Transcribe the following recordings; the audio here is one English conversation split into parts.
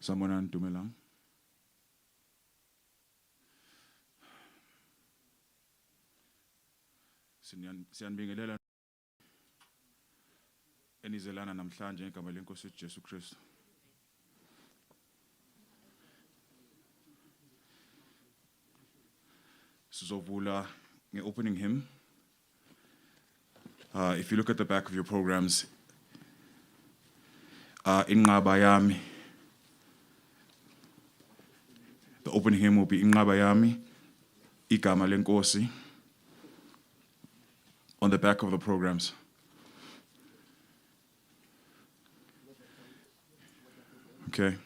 Sanibonani Dumelang. Siyanibingelela enizelana namhlanje ngegama lenkosi uJesu Kristu. Sizovula nge-opening hymn. If you look at the back of your programs, Inqaba Yami. The opening hymn will be Inqaba Yami, Igama lenkosi, on the back of the programs. Okay.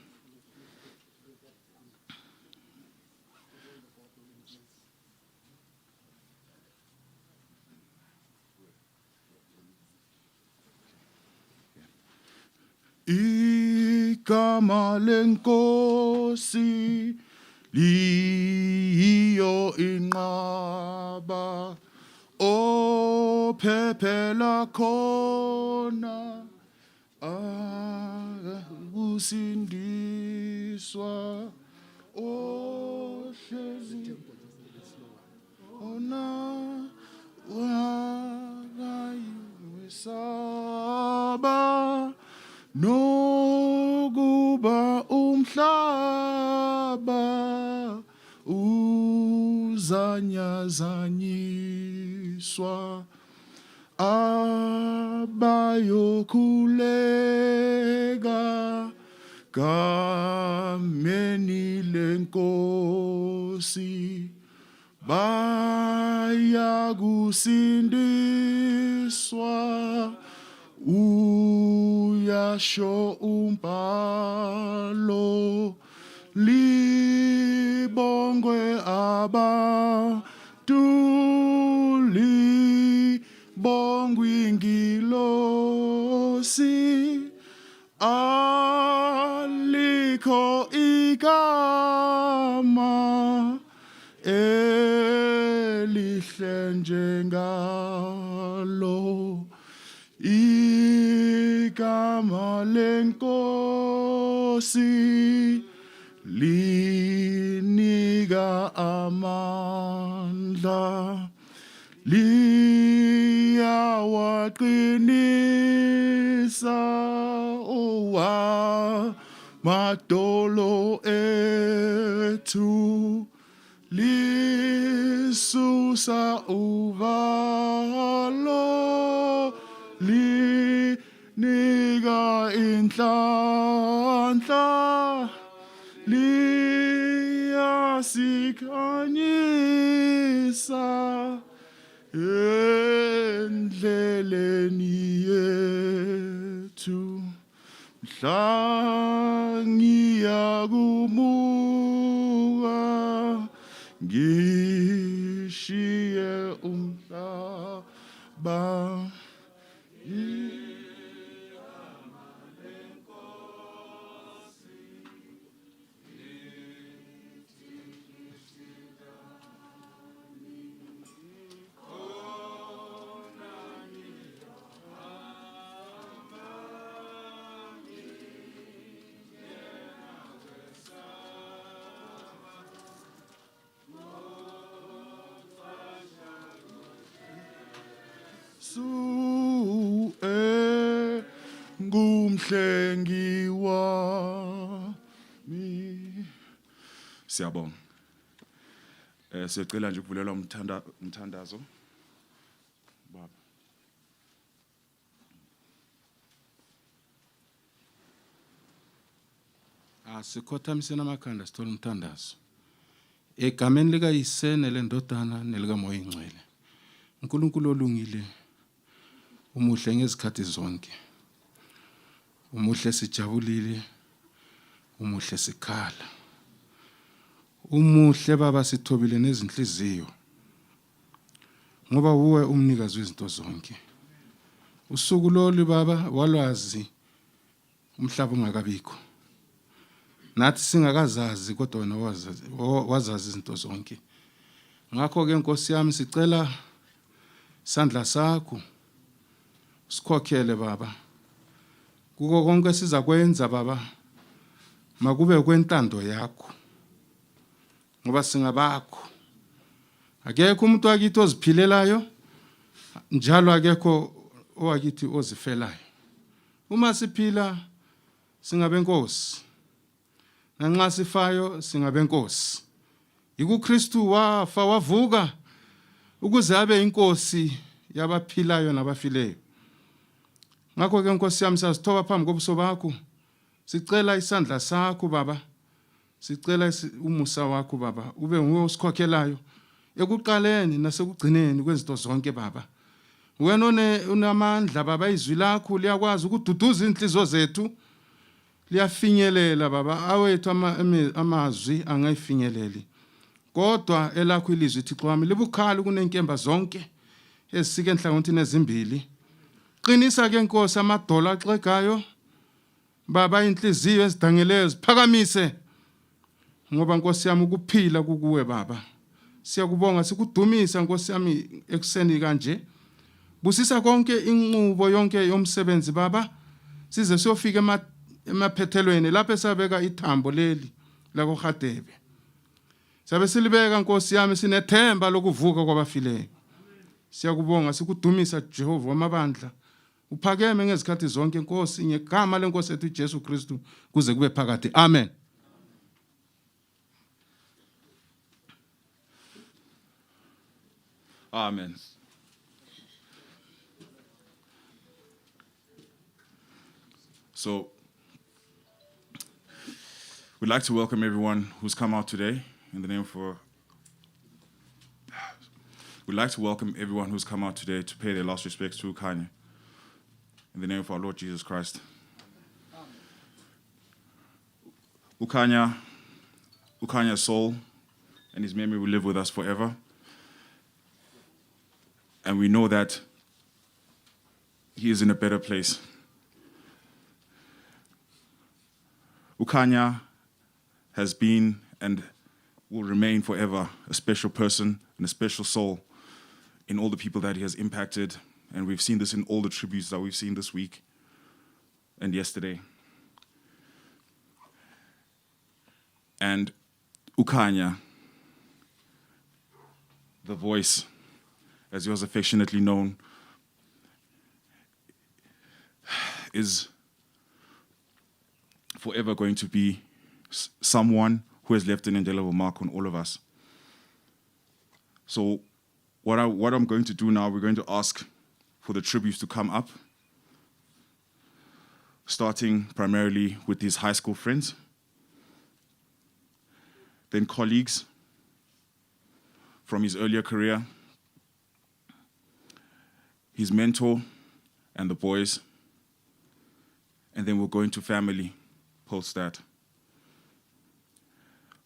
Igama lenkosi liyo inqaba ophephela khona usindiswa ohlezi ona wakayisaba nokuba umhlaba uzanyazanyiswa abayokhuleka gameni lenkosi bayakusindiswa uyasho umbhalo libongwe abantu libongwe ingilosi alikho igama elihle njengalo igama lenkosi linika amandla liyawaqinisa madolo ethu lisusa uvalo linika inhlanhla liyasikhanyisa endleleni yethu mhla ngiyakumuka ngishiye umhlaba ngumhlengi wami. Siyabonga. Siyacela nje ukuvulelwa umthandazo. Baba. Asikhothamisa amakhanda sithola umthandazo. Egameni likaYise nelendodana nelikaMoya Ingcwele. uNkulunkulu olungile, umuhle ngezikhathi zonke. Umuhle sijabulile, umuhle sikhala. Umuhle Baba sithobile nezinhliziyo. Ngoba uwe umnikazi wezinto zonke. Usuku lolu Baba walwazi umhlaba ungakabikho. Nathi singakazazi kodwa wena wazazi izinto zonke. Ngakho ke Nkosi yami sicela isandla sakho sikhokhele Baba. Kuko konke sizakwenza Baba. makube kwentando yakho ngoba singabakho. Akekho umuntu wakithi oziphilelayo njalo akekho owakithi ozifelayo. Uma siphila singabenkosi, nanxa sifayo singabenkosi. IkuKristu wafa wavuka ukuze abe inkosi yabaphilayo nabafileyo. Ngakho ke Nkosi yami sasithoba phambi kobuso bakho. Sicela isandla sakho Baba. Sicela umusa wakho Baba. Ube nguwe osikhokhelayo ekuqaleni nasekugcineni kwezinto zonke Baba. Wena unamandla Baba, izwi lakho liyakwazi ukududuza inhliziyo zethu. Liyafinyelela Baba, awethu amazwi angayifinyeleli. Kodwa elakho ilizwi Thixo wami libukhali kunenkemba zonke ezisike enhlangothini ezimbili. Qinisa ke Nkosi amadola axegayo Baba, inhliziyo ezidangeleyo ziphakamise ngoba Nkosi yami ukuphila kukuwe Baba. Siyakubonga sikudumisa Nkosi yami ekuseni kanje. Busisa konke inqubo yonke yomsebenzi Baba, size siyofika emaphethelweni lapho esabeka ithambo leli la Hadebe. Sabe silibeka Nkosi yami sinethemba lokuvuka kwabafileyo. Siyakubonga sikudumisa Jehova wamabandla. Uphakeme ngezikhathi zonke Nkosi ngegama leNkosi yethu Jesu Kristu kuze kube phakade. Amen. Amen. So, we'd like to welcome everyone who's come out today in the name for. We'd like to welcome everyone who's come out today to pay their last respects to Kanye in the name of our Lord Jesus Christ. Ukanya's soul and his memory will live with us forever. And we know that he is in a better place. Khanya has been and will remain forever a special person and a special soul in all the people that he has impacted. And we've seen this in all the tributes that we've seen this week and yesterday. And Khanya, the voice, as he was affectionately known, is forever going to be someone who has left an indelible mark on all of us. So what I'm going to do now, we're going to ask for the tributes to come up, starting primarily with his high school friends, then colleagues from his earlier career, his mentor and the boys, and then we'll go into family post that.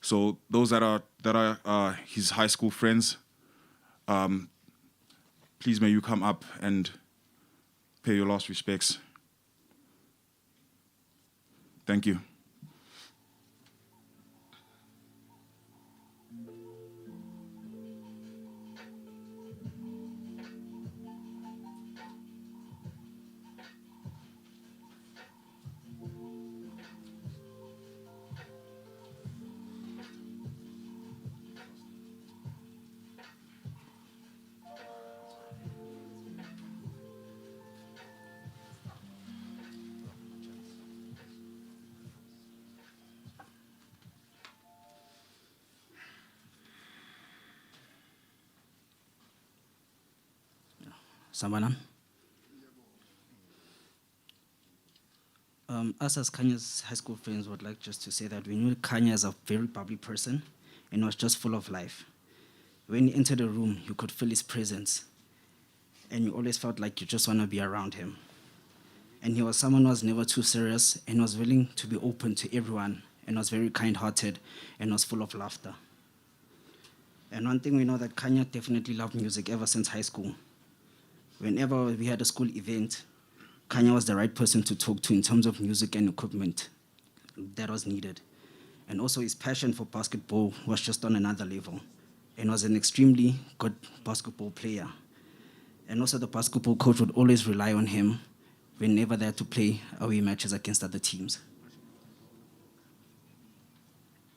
So those that are his high school friends, please may you come up and pay your last respects. Thank you. Samana. Us as Kanye's high school friends would like just to say that we knew Kanye as a very bubbly person and was just full of life. When you entered the room, you could feel his presence and you always felt like you just want to be around him. And he was someone who was never too serious and was willing to be open to everyone and was very kind-hearted and was full of laughter. And one thing we know that Kanye definitely loved music ever since high school. Whenever we had a school event, Kanye was the right person to talk to in terms of music and equipment that was needed. And also his passion for basketball was just on another level and was an extremely good basketball player. And also the basketball coach would always rely on him whenever they had to play away matches against other teams.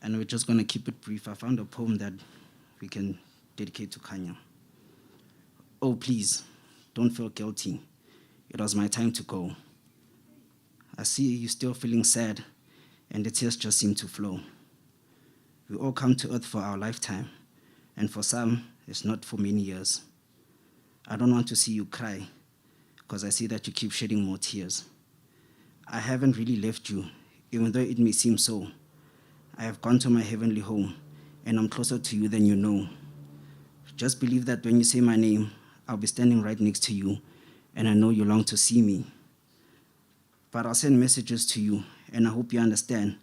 and we're just going to keep it brief. I found a poem that we can dedicate to Khanya. Oh, please, don't feel guilty. It was my time to go. I see you still feeling sad, and the tears just seem to flow. We all come to earth for our lifetime, and for some, it's not for many years. I don't want to see you cry, because I see that you keep shedding more tears. I haven't really left you, even though it may seem so. I have gone to my heavenly home, and I'm closer to you than you know. Just believe that when you say my name, I'll be standing right next to you, and I know you long to see me. But I'll send messages to you, and I hope you understand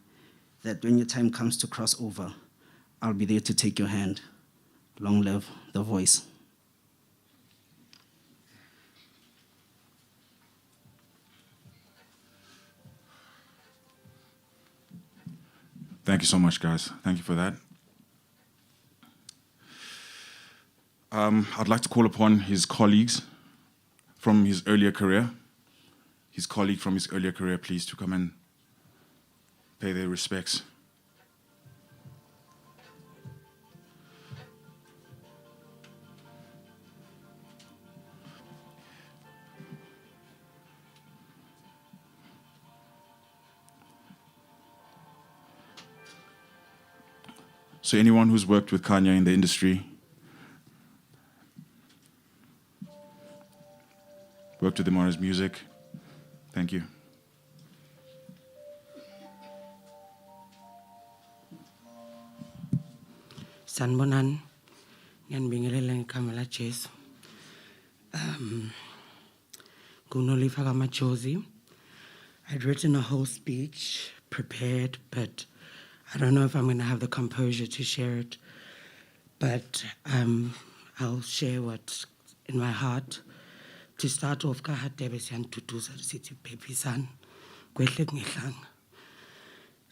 that when your time comes to cross over, I'll be there to take your hand. Long live the voice. Thank you so much, guys. Thank you for that. I'd like to call upon his colleagues from his earlier career, please, to come and pay their respects. So anyone who's worked with Kanye in the industry, worked with him on his music, thank you. Sanbonan, ngiyanibingelela ngegama la Jesu. Kunolifaka amajozi. I'd written a whole speech, prepared, but I don't know if I'm going to have the composure to share it. But I'll share what's in my heart. To start off, Khanya Hadebe siyantutuza sithi phephisani kwehle kungehlanga.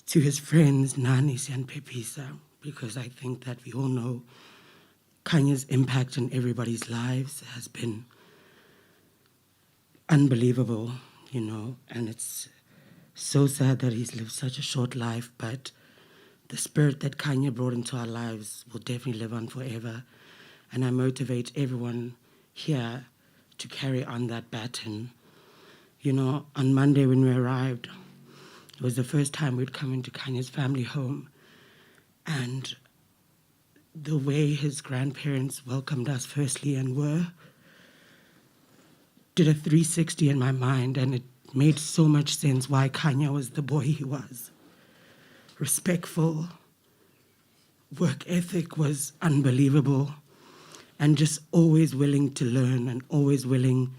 To his friends, Nani siyaniphephisa, because I think that we all know Kanye's impact in everybody's lives has been unbelievable, you know, and it's so sad that he's lived such a short life, but the spirit that Kanye brought into our lives will definitely live on forever. And I motivate everyone here to carry on that baton. You know, on Monday when we arrived, it was the first time we'd come into Kanye's family home. And the way his grandparents welcomed us firstly and did a 360 in my mind, and it made so much sense why Kanye was the boy he was. Respectful, work ethic was unbelievable, and just always willing to learn and always willing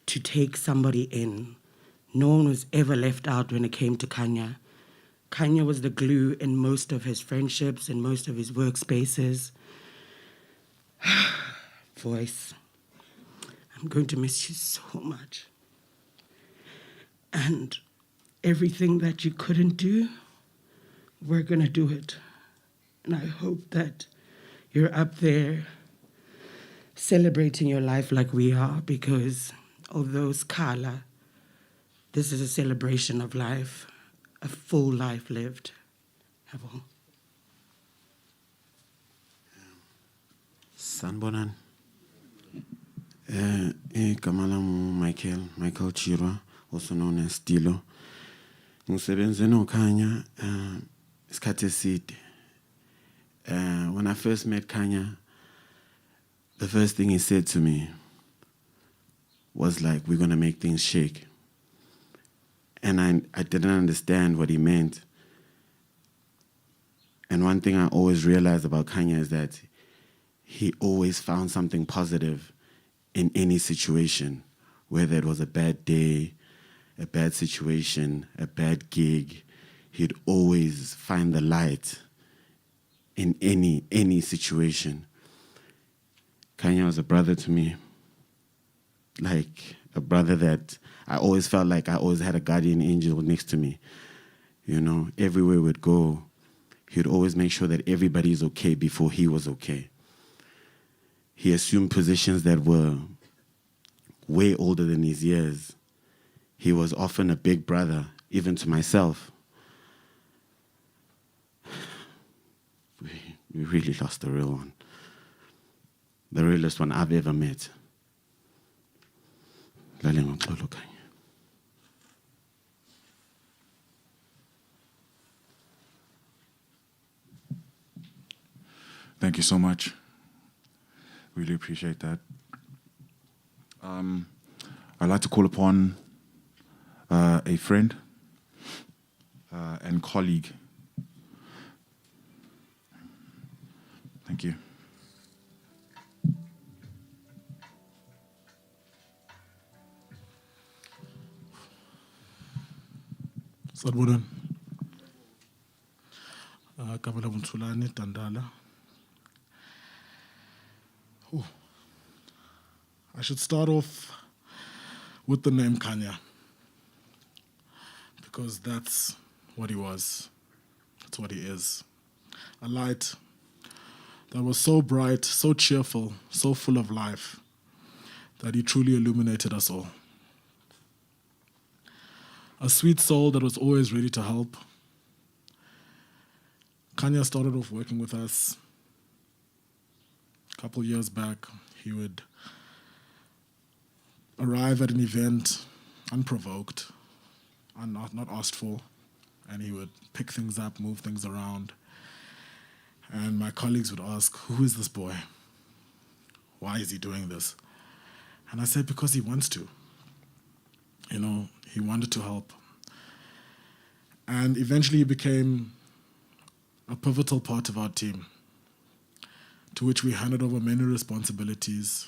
to take somebody in. No one was ever left out when it came to Kanye. Kanye was the glue in most of his friendships and most of his workspaces. Voice, I'm going to miss you so much. And everything that you couldn't do, we're going to do it. And I hope that you're up there celebrating your life like we are, because although Skala, this is a celebration of life, a full life lived. Yabo. Sanbonan. Kamala Michael Chirwa, also known as Stilo. Ngisebenze no Khanya isikhathi eside. When I first met Khanya, the first thing he said to me was like, we're going to make things shake. And I didn't understand what he meant. And one thing I always realized about Khanya is that he always found something positive in any situation, whether it was a bad day, a bad situation, a bad gig. He'd always find the light in any situation. Khanya was a brother to me, like a brother that I always felt like I always had a guardian angel next to me. You know, everywhere we'd go, he'd always make sure that everybody's okay before he was okay. He assumed positions that were way older than his years. He was often a big brother, even to myself. We really lost the real one. The realest one I've ever met. Lalela uxolo Khanya. Thank you so much. Really appreciate that. I'd like to call upon a friend and colleague. Thank you. Sanibonani. Kabela Mthulani Tandala. I should start off with the name Kanye, because that's what he was. That's what he is. A light that was so bright, so cheerful, so full of life, that he truly illuminated us all. A sweet soul that was always ready to help. Kanye started off working with us a couple years back. He would arrive at an event unprovoked, not asked for, and he would pick things up, move things around. And my colleagues would ask, who is this boy? Why is he doing this? And I said, because he wants to. You know, he wanted to help. And eventually he became a pivotal part of our team, to which we handed over many responsibilities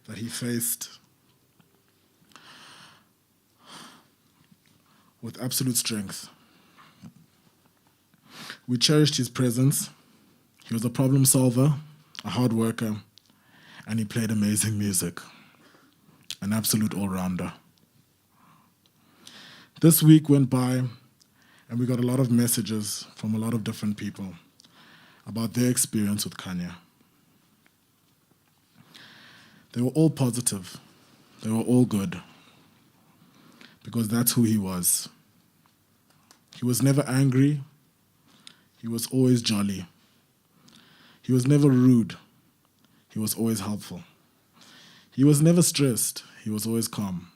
that he faced with absolute strength. We cherished his presence. He was a problem solver, a hard worker, and he played amazing music. An absolute all-rounder. This week went by, and we got a lot of messages from a lot of different people about their experience with Kanye. They were all positive. They were all good, because that's who he was. He was never angry. He was always jolly. He was never rude. He was always helpful. He was never stressed. He was always calm.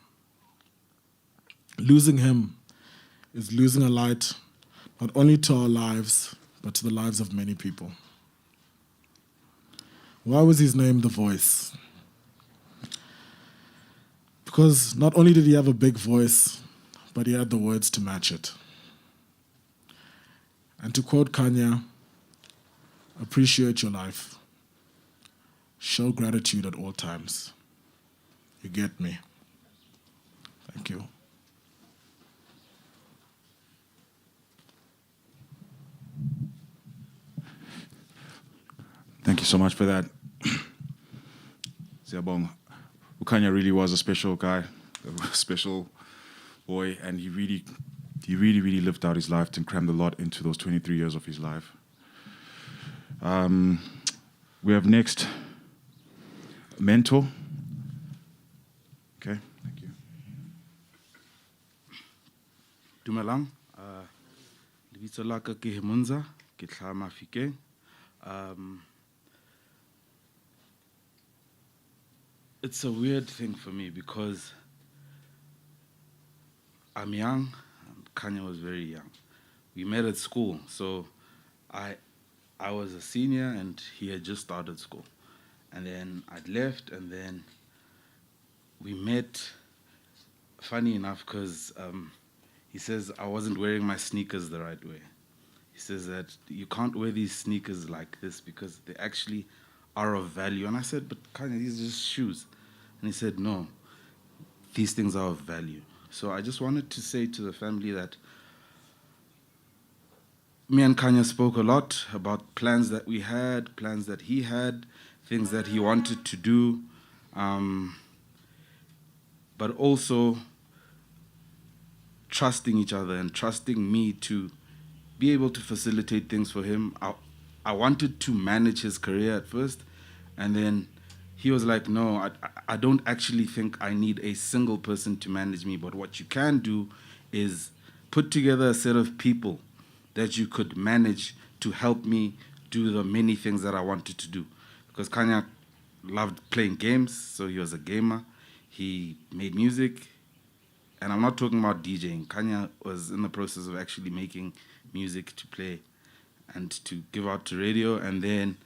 Losing him is losing a light, not only to our lives, but to the lives of many people. Why was his name The Voice? Because not only did he have a big voice, but he had the words to match it. And to quote Kanye, appreciate your life. Show gratitude at all times. You get me? Thank you. Thank you so much for that. Siyabonga. Khanya really was a special guy, a special boy, and he really lived out his life and crammed a lot into those 23 years of his life. We have next Mentor. Okay, thank you. Dumelang, lebitso la ka ke Hemunza, ke tlhaha Mafikeng. It's a weird thing for me because I'm young, and Kanye was very young. We met at school, so I was a senior and he had just started school. And then I'd left, and then we met, funny enough, because he says I wasn't wearing my sneakers the right way. He says that you can't wear these sneakers like this because they actually are of value. And I said, but Kanye, these are just shoes. And he said, no, these things are of value. So I just wanted to say to the family that me and Kanye spoke a lot about plans that we had, plans that he had, things that he wanted to do, but also trusting each other and trusting me to be able to facilitate things for him. I wanted to manage his career at first, and then he was like, no, I don't actually think I need a single person to manage me, but what you can do is put together a set of people that you could manage to help me do the many things that I wanted to do. Because Khanya loved playing games, so he was a gamer. He made music, and I'm not talking about DJing. Khanya was in the process of actually making music to play and to give out to radio. And then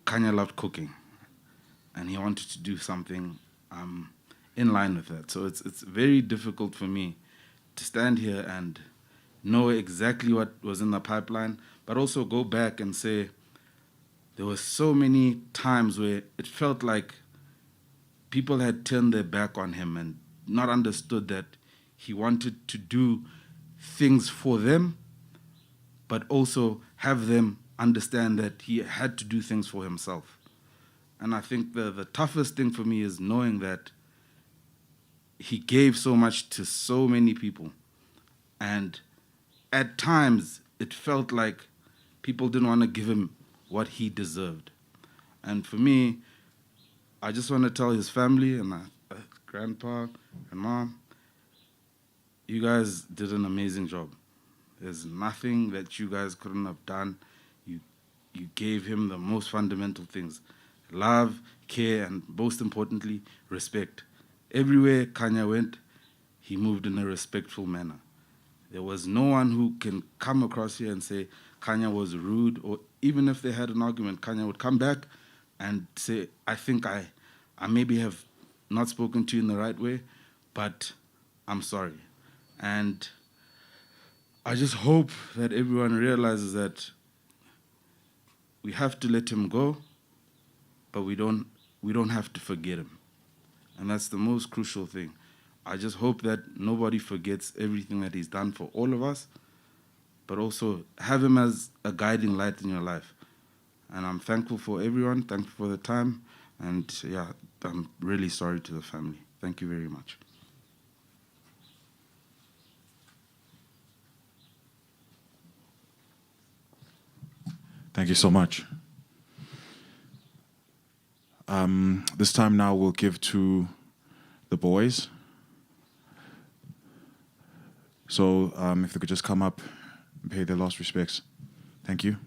Khanya loved cooking, and he wanted to do something in line with that. So it's very difficult for me to stand here and know exactly what was in the pipeline, but also go back and say there were so many times where it felt like people had turned their back on him and not understood that he wanted to do things for them, but also have them understand that he had to do things for himself. And I think the toughest thing for me is knowing that he gave so much to so many people. And at times, it felt like people didn't want to give him what he deserved. And for me, I just want to tell his family and my grandpa and mom, you guys did an amazing job. There's nothing that you guys couldn't have done. You gave him the most fundamental things: love, care, and most importantly, respect. Everywhere Khanya went, he moved in a respectful manner. There was no one who can come across here and say Khanya was rude, or even if they had an argument, Khanya would come back and say, I think I maybe have not spoken to you in the right way, but I'm sorry. And I just hope that everyone realizes that we have to let him go, but we don't have to forget him. And that's the most crucial thing. I just hope that nobody forgets everything that he's done for all of us, but also have him as a guiding light in your life. And I'm thankful for everyone, thankful for the time, and yeah, I'm really sorry to the family. Thank you very much. Thank you so much. This time now we'll give to the boys. So if they could just come up and pay their last respects. Thank you.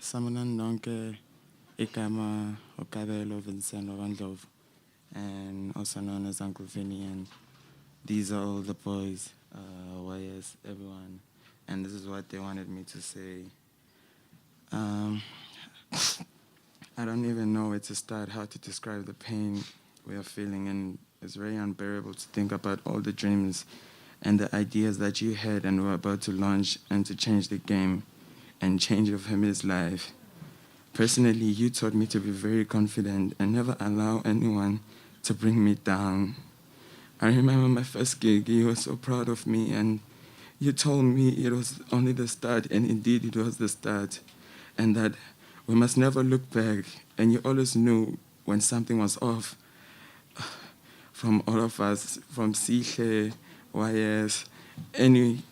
Sanibonani nonke, igama uKabelo Vincent Wabandlovu, and also known as Uncle Vinny, and these are all the boys, YS, everyone, and this is what they wanted me to say. I don't even know where to start, how to describe the pain we are feeling, and it's very unbearable to think about all the dreams and the ideas that you had and were about to launch and to change the game and change your family's life. Personally, you taught me to be very confident and never allow anyone to bring me down. I remember my first gig, you were so proud of me, and you told me it was only the start, and indeed it was the start, and that we must never look back, and you always knew when something was off. From all of us, from Sihle, YS, anyone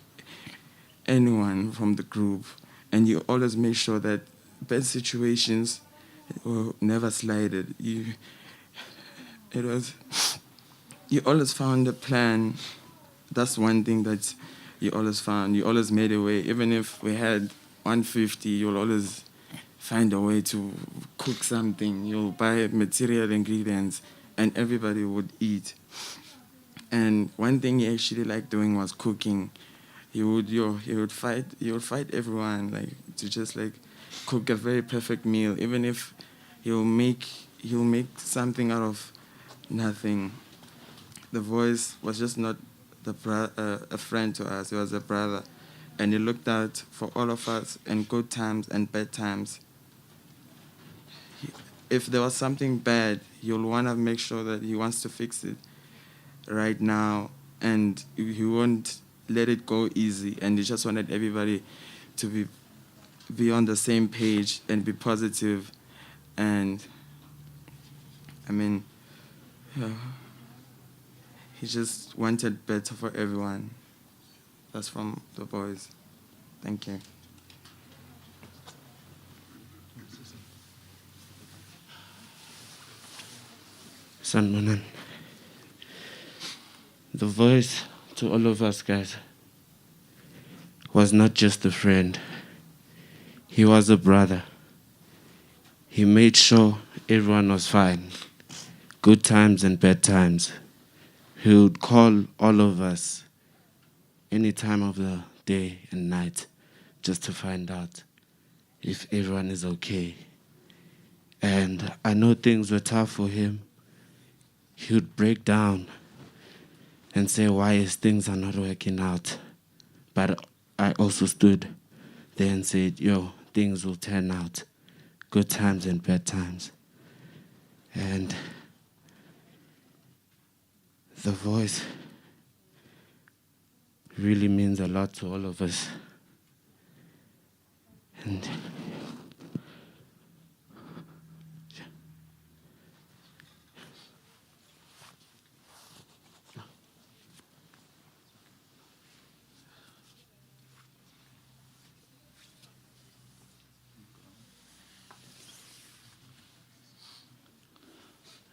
from the group, and you always made sure that bad situations were never slided. You always found a plan. That's one thing that you always found. You always made a way. Even if we had 150, you'll always find a way to cook something. You'll buy material ingredients, and everybody would eat. And one thing he actually liked doing was cooking. He would fight everyone, like to just like cook a very perfect meal, even if he'll make something out of nothing. The Voice was just not a friend to us; he was a brother, and he looked out for all of us in good times and bad times. If there was something bad, you'll want to make sure that he wants to fix it right now, and he won't let it go easy. And he just wanted everybody to be on the same page and be positive. And I mean, he just wanted better for everyone. That's from the boys. Thank you. Sanmanan. The Voice to all of us guys was not just a friend. He was a brother. He made sure everyone was fine, good times and bad times. He would call all of us any time of the day and night just to find out if everyone is okay. And I know things were tough for him. He would break down and say why his things are not working out. But I also stood there and said, yo, things will turn out. Good times and bad times. And the Voice really means a lot to all of us. And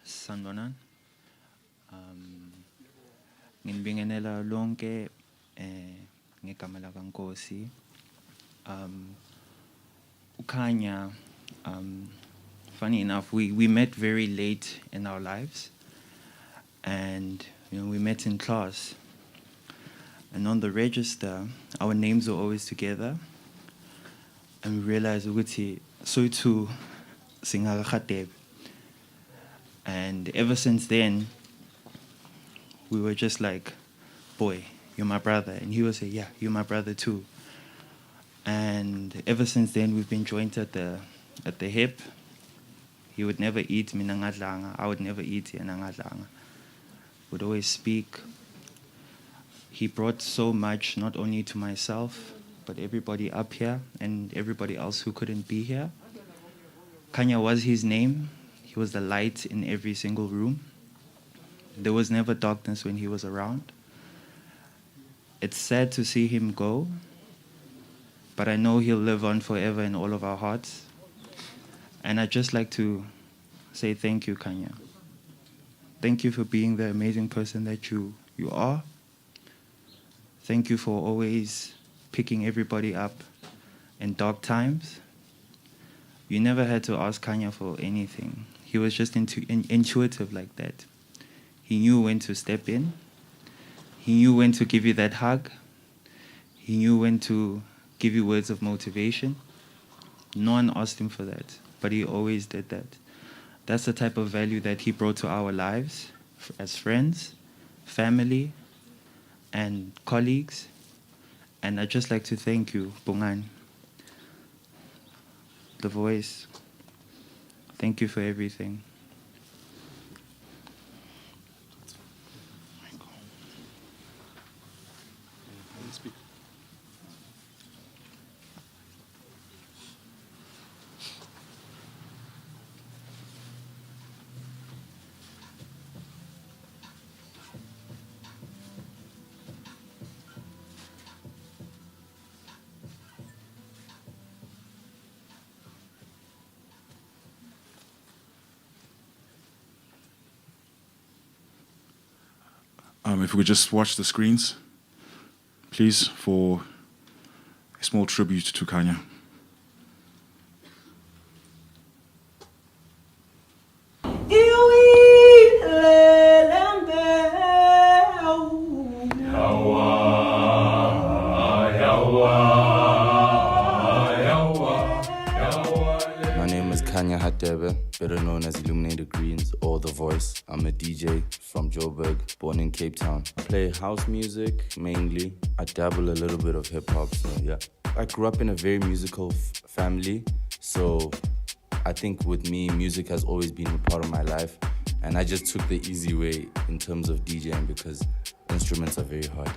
Sanbonan. Nginibingelela lonke ngegama lakaNkosi. Khanya, funny enough, we met very late in our lives, and we met in class. And on the register, our names were always together, and we realized ukuthi so too Khanya Hadebe. And ever since then, we were just like, boy, you're my brother. And he would say, yeah, you're my brother too. And ever since then, we've been joined at the hip. He would never eat mina ngadlanga. I would never eat yena ngadlanga. Would always speak. He brought so much, not only to myself, but everybody up here and everybody else who couldn't be here. Kanye was his name. He was the light in every single room. There was never darkness when he was around. It's sad to see him go, but I know he'll live on forever in all of our hearts. And I'd just like to say thank you, Khanya. Thank you for being the amazing person that you are. Thank you for always picking everybody up in dark times. You never had to ask Khanya for anything. He was just intuitive like that. He knew when to step in. He knew when to give you that hug. He knew when to give you words of motivation. No one asked him for that, but he always did that. That's the type of value that he brought to our lives as friends, family, and colleagues. And I'd just like to thank you, Bungan. The Voice. Thank you for everything. If we could just watch the screens, please, for a small tribute to Kanye. Yawa, yawa, yawa. Khanya Hadebe, better known as Illuminated Greens or The Voice. I'm a DJ from Joburg, born in Cape Town. I play house music mainly. I dabble a little bit of hip hop, so yeah. I grew up in a very musical family, so I think with me, music has always been a part of my life. And I just took the easy way in terms of DJing because instruments are very hard.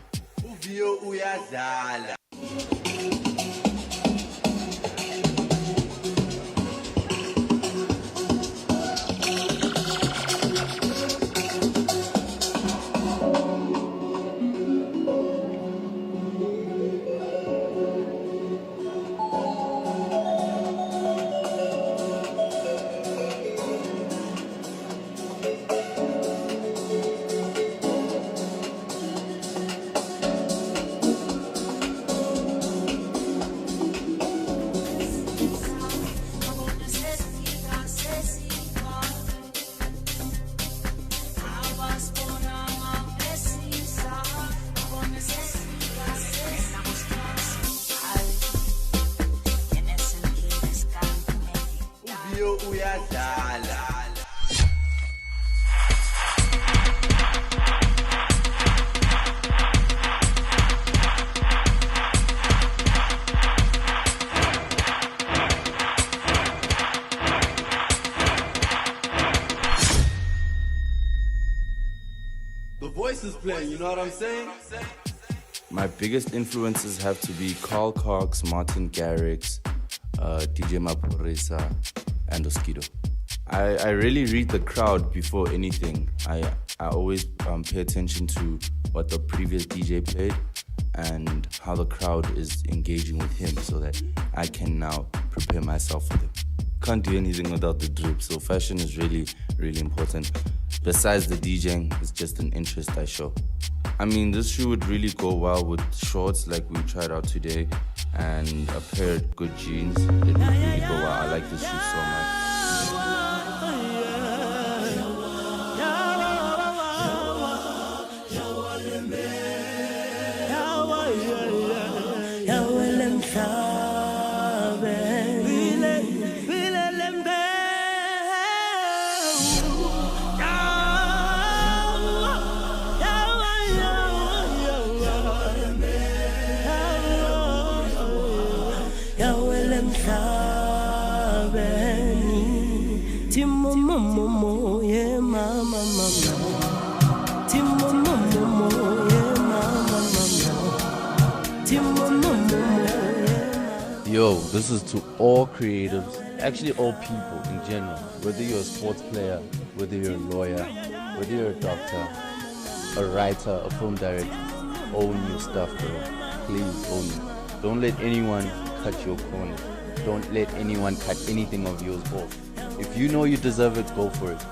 The Voice is playing, you know what I'm saying? My biggest influences have to be Carl Cox, Martin Garrix, DJ Maporisa, and Oskido. I really read the crowd before anything. I always pay attention to what the previous DJ played and how the crowd is engaging with him so that I can now prepare myself for them. Can't do anything without the drip, so fashion is really, really important. Besides the DJing, it's just an interest I show. I mean, this shoe would really go well with shorts like we tried out today and a pair of good jeans. It would really go well. I like this shoe so much. Yo, this is to all creatives, actually all people in general, whether you're a sports player, whether you're a lawyer, whether you're a doctor, a writer, a film director, own your stuff, bro. Please own it. Don't let anyone cut your corner. Don't let anyone cut anything of yours off. If you know you deserve it, go for it.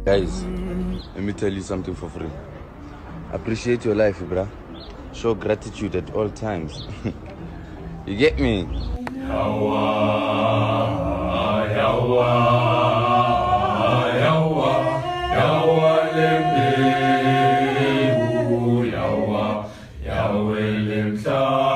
Guys, let me tell you something for free. Appreciate your life, bruh. Show gratitude at all times. You get me? Yawa, yawa, yawa, yawa lembewu, yawa, yawa lemsabe.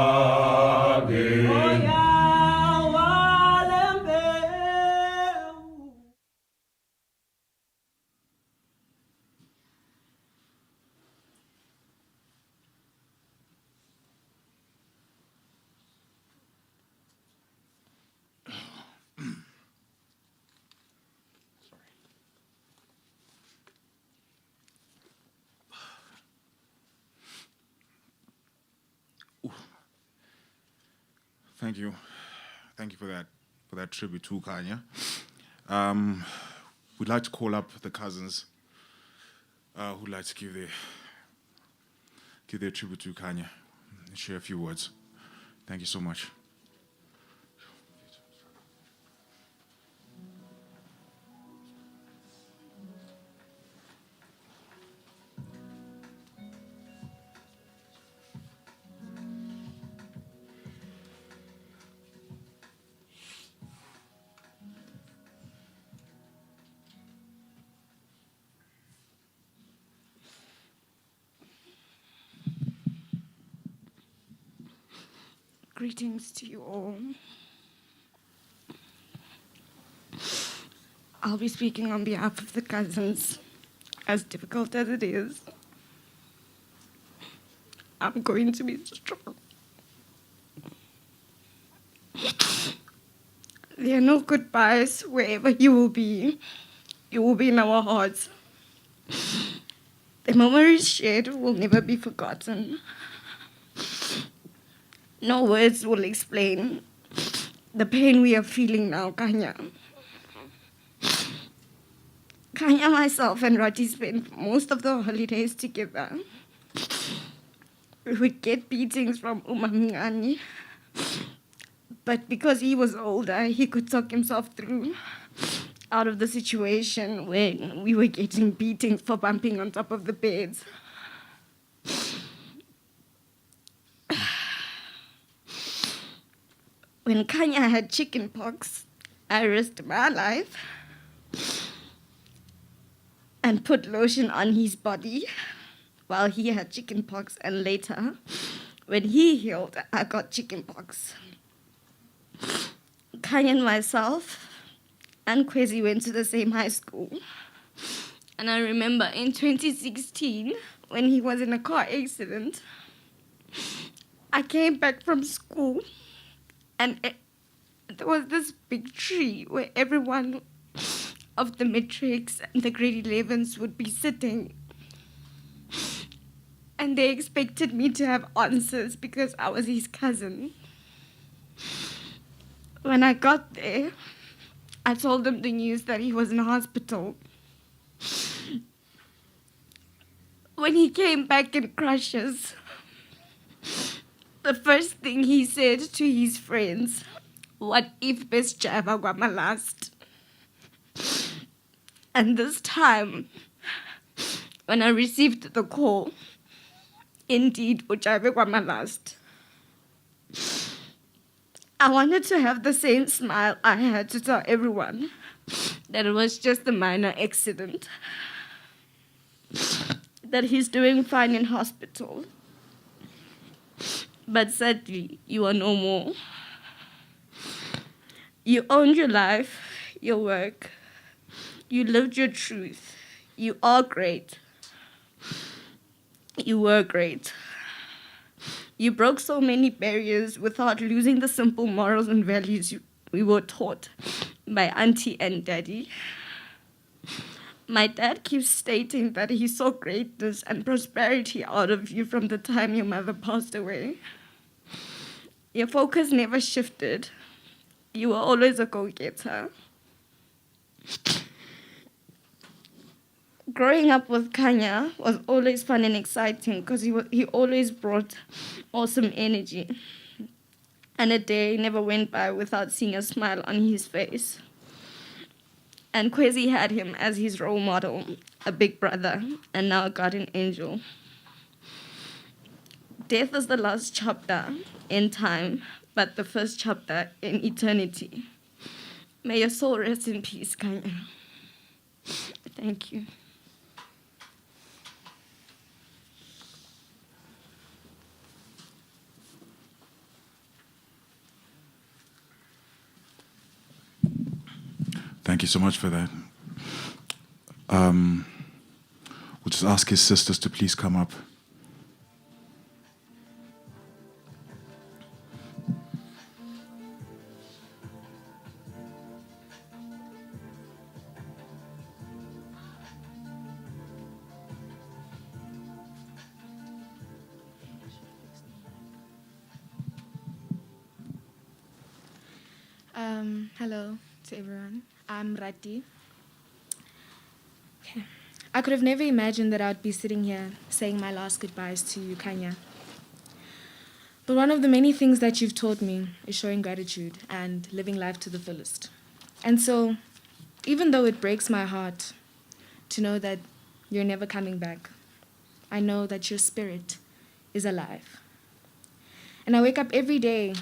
Thank you for that tribute to Kanye. We'd like to call up the cousins who'd like to give their tribute to Kanye and share a few words. Thank you so much. Greetings to you all. I'll be speaking on behalf of the cousins, as difficult as it is. I'm going to be strong. There are no goodbyes wherever you will be. You will be in our hearts. The memories shared will never be forgotten. No words will explain the pain we are feeling now, Khanya. Khanya, myself, and Rati spent most of the holidays together. We would get beatings from Umamingani, but because he was older, he could talk himself through out of the situation when we were getting beatings for bumping on top of the beds. When Kanye had chicken pox, I risked my life and put lotion on his body while he had chicken pox, and later, when he healed, I got chicken pox. Kanye and myself and Kwezi went to the same high school. And I remember in 2016, when he was in a car accident, I came back from school and there was this big tree where everyone of the matrics and the grade 11s would be sitting. And they expected me to have answers because I was his cousin. When I got there, I told them the news that he was in hospital. When he came back in crutches, the first thing he said to his friends, "What if Miss Java got my last?" And this time, when I received the call, indeed, Ujave got my last. I wanted to have the same smile I had to tell everyone that it was just a minor accident, that he's doing fine in hospital. But sadly, you are no more. You owned your life, your work. You lived your truth. You are great. You were great. You broke so many barriers without losing the simple morals and values we were taught by Auntie and Daddy. My dad keeps stating that he saw greatness and prosperity out of you from the time your mother passed away. Your focus never shifted. You were always a go-getter. Growing up with Kanya was always fun and exciting because he always brought awesome energy. And a day never went by without seeing a smile on his face. And Kwezi had him as his role model, a big brother, and now a guardian angel. Death is the last chapter in time, but the first chapter in eternity. May your soul rest in peace, Kanya. Thank you. Thank you so much for that. We'll just ask his sisters to please come up. Hello to everyone. I'm Rati. Okay. I could have never imagined that I would be sitting here saying my last goodbyes to you, Kanya. But one of the many things that you've taught me is showing gratitude and living life to the fullest. And so, even though it breaks my heart to know that you're never coming back, I know that your spirit is alive. And I wake up every day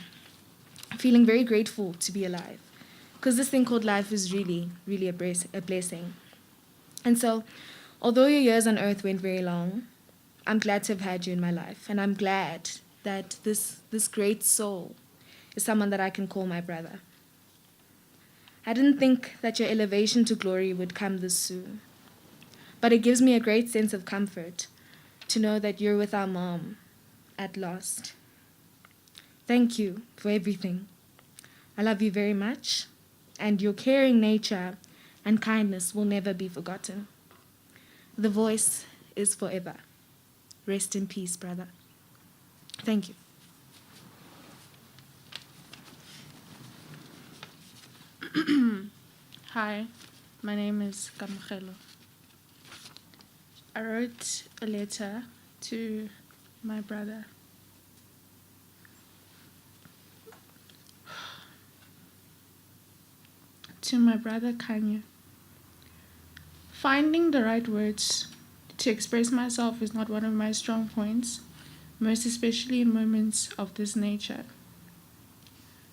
feeling very grateful to be alive, because this thing called life is really, really a blessing. And so, although your years on earth went very long, I'm glad to have had you in my life. And I'm glad that this great soul is someone that I can call my brother. I didn't think that your elevation to glory would come this soon, but it gives me a great sense of comfort to know that you're with our mom at last. Thank you for everything. I love you very much, and your caring nature and kindness will never be forgotten. The voice is forever. Rest in peace, brother. Thank you. Hi, my name is Kamogelo. I wrote a letter to my brother. To my brother Kanye. Finding the right words to express myself is not one of my strong points, most especially in moments of this nature.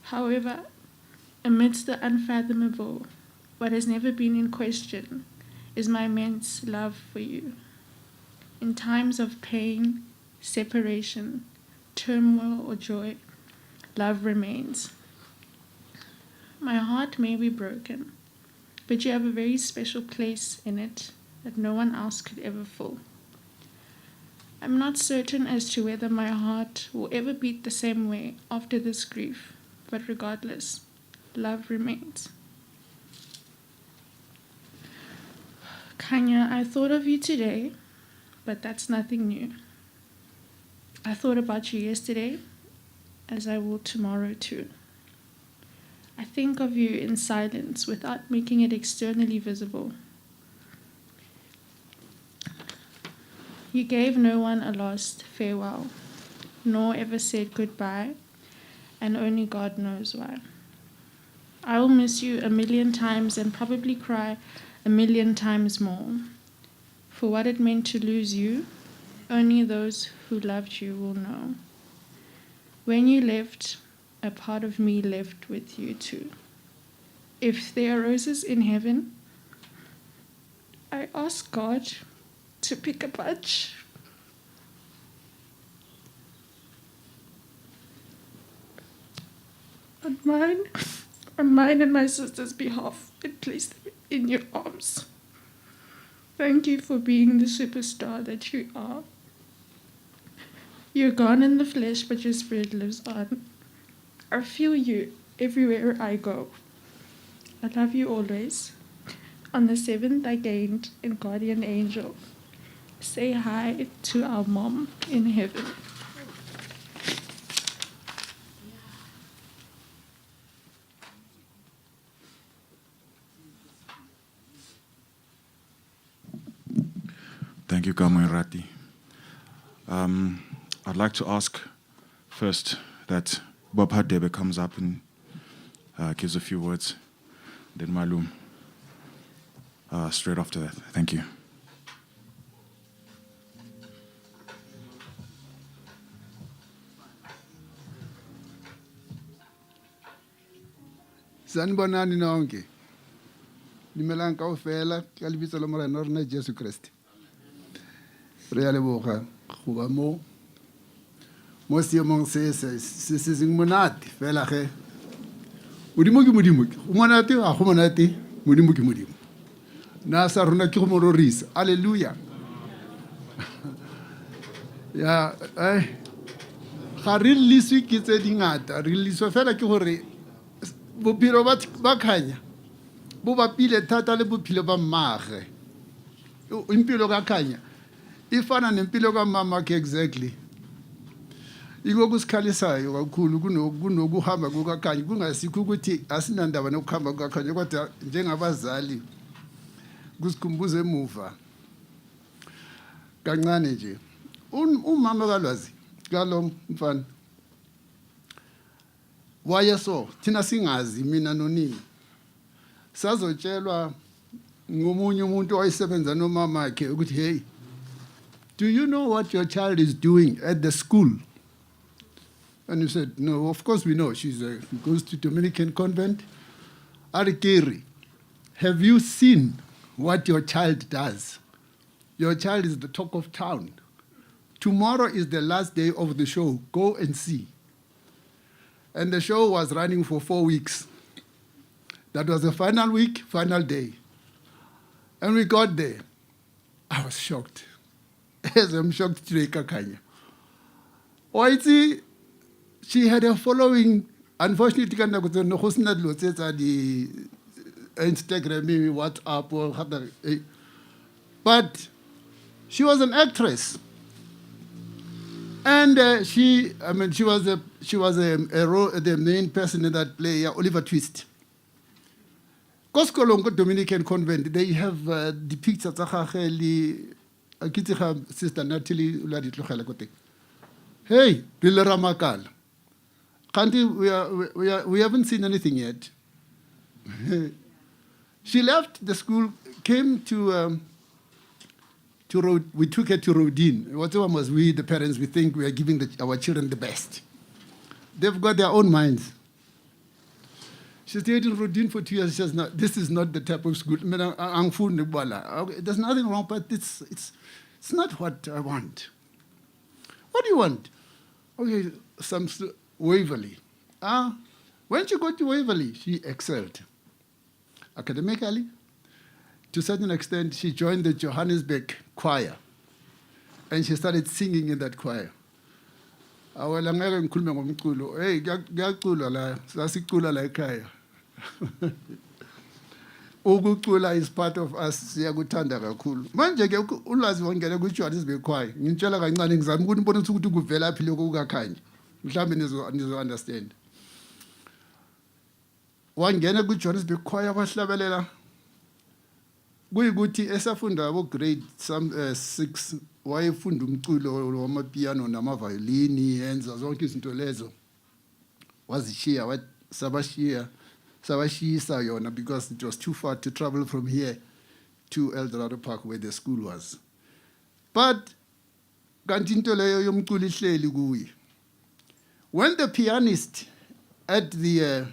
However, amidst the unfathomable, what has never been in question is my immense love for you. In times of pain, separation, turmoil, or joy, love remains. My heart may be broken, but you have a very special place in it that no one else could ever fill. I'm not certain as to whether my heart will ever beat the same way after this grief, but regardless, love remains. Khanya, I thought of you today, but that's nothing new. I thought about you yesterday, as I will tomorrow too. I think of you in silence without making it externally visible. You gave no one a last farewell, nor ever said goodbye, and only God knows why. I will miss you 1,000,000 times and probably cry 1,000,000 times more. For what it meant to lose you, only those who loved you will know. When you left, a part of me left with you too. If there are roses in heaven, I ask God to pick a bunch. On mine and my sister's behalf, and place them in your arms. Thank you for being the superstar that you are. You're gone in the flesh, but your spirit lives on. I feel you everywhere I go. I love you always. On the 7th, I gained a guardian angel. Say hi to our mom in heaven. Thank you, Kanye Hadebe. I'd like to ask first that Bob Hadebe comes up and gives a few words. Then Malum straight after that. Thank you. Sanibonani nonke. Dimelang kaofela ka lebitso la Morena wa rona Jesu Kriste. Re a leboga go ba mo seemong se seng monate fela ge modimo ke modimo go monate ga go monate modimo ke modimo na sa rona ke go mo rorisa haleluya ya ga re liswe ke tse dingata re liswa fela ke gore bophelo ba Khanya bo bapile thata le bophelo ba mmage impilo ka Khanya ifana nempilo kamama ke exactly ikukusikhalisayo kakhulu kunokuhamba kukaKhanya kungasikho ukuthi asinandaba nokuhamba kukaKhanya kodwa njengabazali kusikhumbuze emuva kancane nje umama kaLwazi kalo mfana wayeso thina singazi mina nonini sazotshelwa ngomunye umuntu owayesebenza nomama wakhe ukuthi hey, do you know what your child is doing at the school? And he said, no, of course we know. She goes to Dominican convent. Arikiri, have you seen what your child does? Your child is the talk of town. Tomorrow is the last day of the show. Go and see. And the show was running for 4 weeks. That was the final week, final day. And we got there. I was shocked. As I'm shocked today, Kanye. Oiti, she had a following. Unfortunately, the Instagram, maybe WhatsApp, or other. But she was an actress. And she was the main person in that play, Oliver Twist. Koskolongo Dominican convent, they have depicts of Sister Natalie Uladitlochalakote. Hey, Bill Ramakal. We haven't seen anything yet. She left the school, came to we took her to Rodin. Whatever was we, the parents, we think we are giving our children the best. They've got their own minds. She stayed in Rodin for 2 years. She says, no, this is not the type of school. There's nothing wrong, but it's not what I want. What do you want? Okay, some Waverley. When she got to Waverley, she excelled. Academically, to a certain extent, she joined the Johannesburg choir. And she started singing in that choir. Hey, ukucula is part of us, siyakuthanda kakhulu. Manje ke ulwazi wongena kuJohannesburg choir. Ngitshela kancane ngizama ukuthi ngibone ukuthi kuvela phi lokho kukaKhanya. Mhlawumbe nizo understand. Wangena kuJohannesburg choir bahlabelela. Kuyikuthi esafunda abo grade 6 wayefunda umculo wamapiano namaviolini enza zonke izinto lezo. Wazishiya sabashiyisa yona because it was too far to travel from here to Eldorado Park where the school was. But kanti into leyo yomculo ihleli kuye. When the pianist at the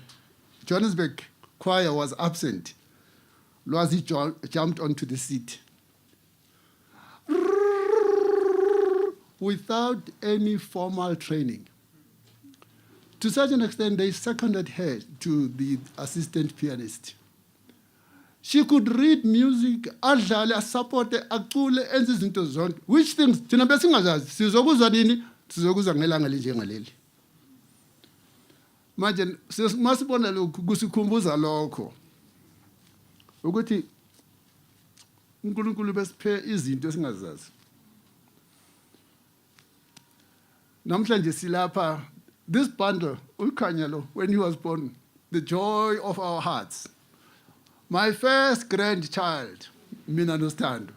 Johannesburg choir was absent, Loazi jumped onto the seat. Without any formal training. To such an extent, they seconded her to the assistant pianist. She could read music, adlale, support, acule, enze izinto zonke. Which things, thina besingazazi, sizokuzwa nini, sizokuzwa ngelanga linjengaleli. Manje masibona lokhu kusikhumbuza lokho. Ukuthi uNkulunkulu besiphe izinto esingazazi. Namhlanje silapha. This bundle, uKhanya, when he was born, the joy of our hearts. My first grandchild, mina noSthando.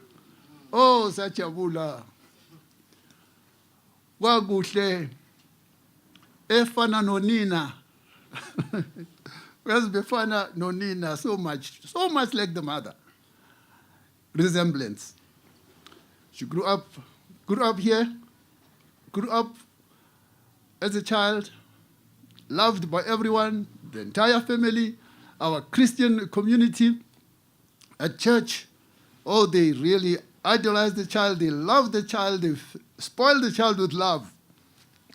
Oh, sajabula. Kwakuhle efana nonina. Befana nonina, so much like the mother. Resemblance. She grew up here, grew up as a child, loved by everyone, the entire family, our Christian community, at church. Oh, they really idolize the child, they love the child, they spoil the child with love,